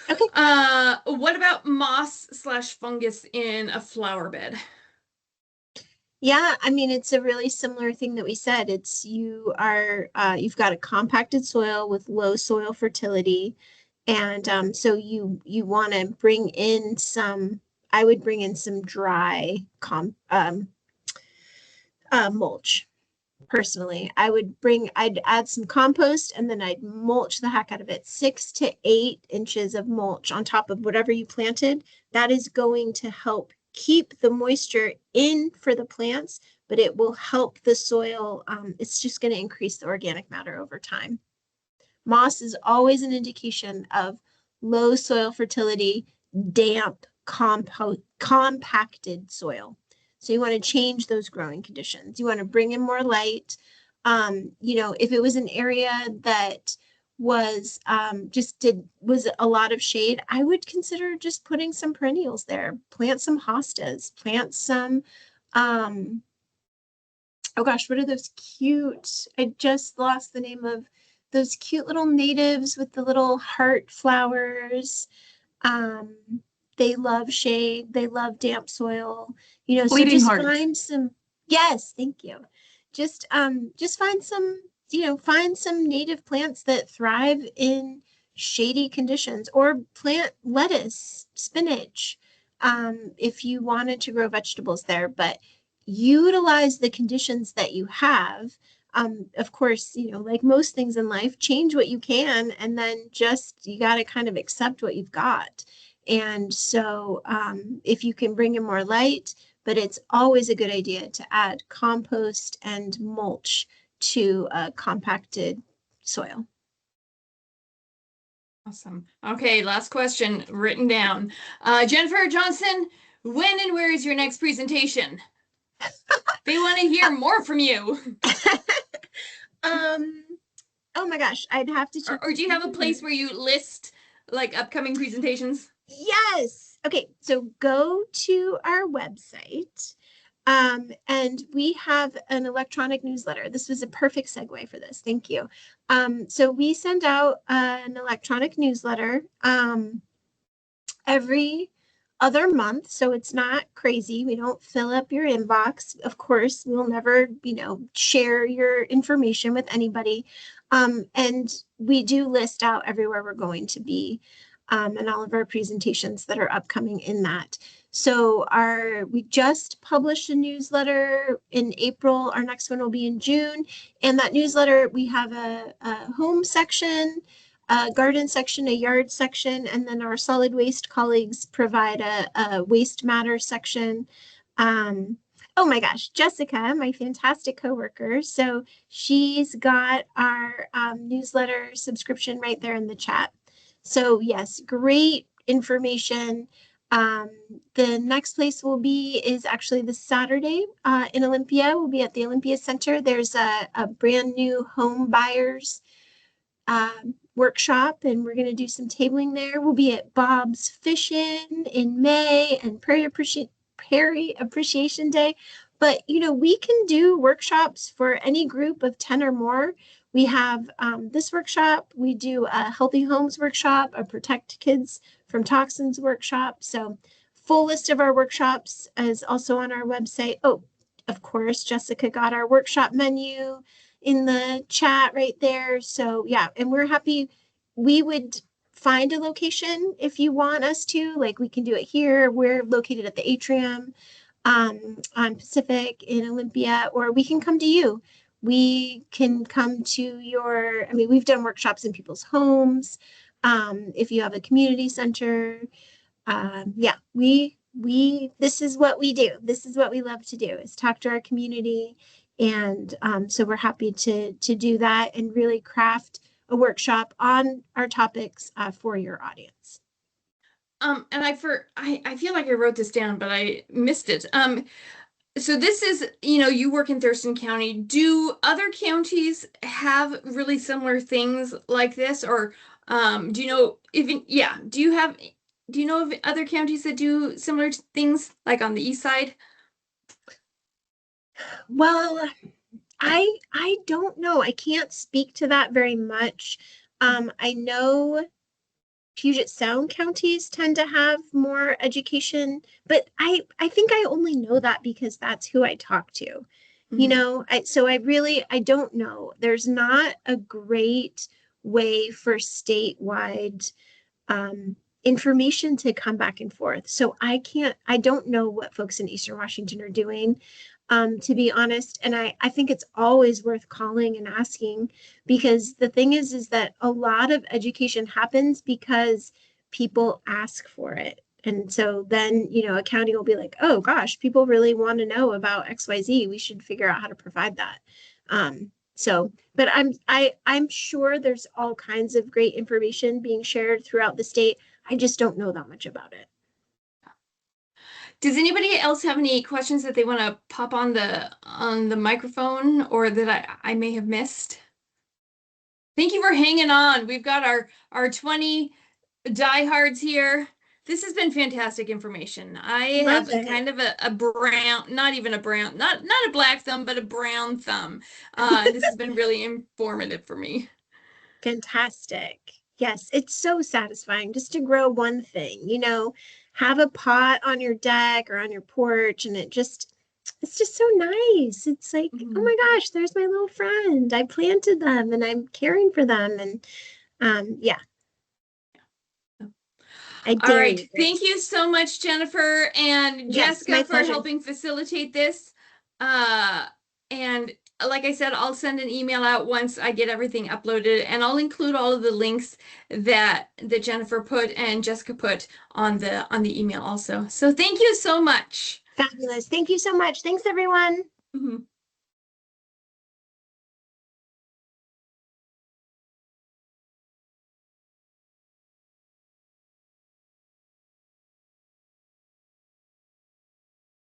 Okay. What about moss/fungus in a flower bed? Yeah, I mean, it's a really similar thing that we said. It's you've got a compacted soil with low soil fertility. And so you want to bring in I would bring in some dry mulch. Personally, I'd add some compost and then I'd mulch the heck out of it. 6 to 8 inches of mulch on top of whatever you planted. That is going to help keep the moisture in for the plants, but it will help the soil. It's just going to increase the organic matter over time. Moss is always an indication of low soil fertility, damp, compacted soil. So you want to change those growing conditions. You want to bring in more light. If it was an area that was was a lot of shade, I would consider just putting some perennials there. Plant some hostas, plant some oh gosh, what are those cute? I just lost the name of those cute little natives with the little heart flowers. Um, they love shade, they love damp soil, so Bleeding just heart. find some, yes, thank you. Just find some native plants that thrive in shady conditions, or plant lettuce, spinach, if you wanted to grow vegetables there, but utilize the conditions that you have. Of course, like most things in life, change what you can, and then you got to kind of accept what you've got. And so if you can bring in more light, but it's always a good idea to add compost and mulch to a compacted soil. Awesome. Okay, last question written down. Jennifer Johnson, when and where is your next presentation? They want to hear more from you. Oh my gosh, I'd have to check. Or do you have a place where you list like upcoming presentations? Yes. Okay, so go to our website. And we have an electronic newsletter. This was a perfect segue for this. Thank you. So we send out an electronic newsletter every other month. So it's not crazy. We don't fill up your inbox. Of course, we'll never, share your information with anybody. And we do list out everywhere we're going to be and all of our presentations that are upcoming in that. So we just published a newsletter in April. Our next one will be in June. And that newsletter, we have a home section, a garden section, a yard section, and then our solid waste colleagues provide a waste matter section. Oh my gosh, Jessica, my fantastic coworker. So she's got our newsletter subscription right there in the chat. So yes, great information. The next place we'll be is actually this Saturday in Olympia. We'll be at the Olympia Center. There's a brand new home buyers workshop, and we're going to do some tabling there. We'll be at Bob's Fishing in May and Prairie Appreciation Day. But, we can do workshops for any group of 10 or more. We have this workshop. We do a Healthy Homes workshop, a Protect Kids from Toxins workshop. So full list of our workshops is also on our website. Oh, of course, Jessica got our workshop menu in the chat right there. So yeah, and we're happy. We would find a location if you want us to, like we can do it here. We're located at the atrium on Pacific in Olympia, or we can come to you. We can come to we've done workshops in people's homes. If you have a community center, yeah, this is what we do. This is what we love to do, is talk to our community. And so we're happy to do that and really craft a workshop on our topics for your audience. And I feel like I wrote this down, but I missed it. So this is, you work in Thurston County. Do other counties have really similar things like this? Or do you know do you know of other counties that do similar things, like on the east side? Well, I don't know. I can't speak to that very much. I know Puget Sound counties tend to have more education, but I think I only know that because that's who I talk to. You Mhm. know, I don't know. There's not a great way for statewide information to come back and forth. So I don't know what folks in Eastern Washington are doing, to be honest. And I think it's always worth calling and asking, because the thing is that a lot of education happens because people ask for it. And so then, a county will be like, oh gosh, people really want to know about XYZ. We should figure out how to provide that. But I'm sure there's all kinds of great information being shared throughout the state. I just don't know that much about it. Does anybody else have any questions that they want to pop on the microphone, or that I may have missed? Thank you for hanging on. We've got our 20 diehards here. This has been fantastic information. I Love have it. kind of a brown, not even a brown, not a black thumb, but a brown thumb. This has been really informative for me. Fantastic. Yes, it's so satisfying just to grow one thing, have a pot on your deck or on your porch, and it's just so nice. It's like, oh my gosh, there's my little friend. I planted them and I'm caring for them. And yeah. I All dare right. you, Thank Grace. you so much, Jennifer and Yes, Jessica, my for pleasure. helping facilitate this. And like I said, I'll send an email out once I get everything uploaded, and I'll include all of the links that Jennifer put and Jessica put on the email also. So thank you so much. Fabulous. Thank you so much. Thanks, everyone. Mhm.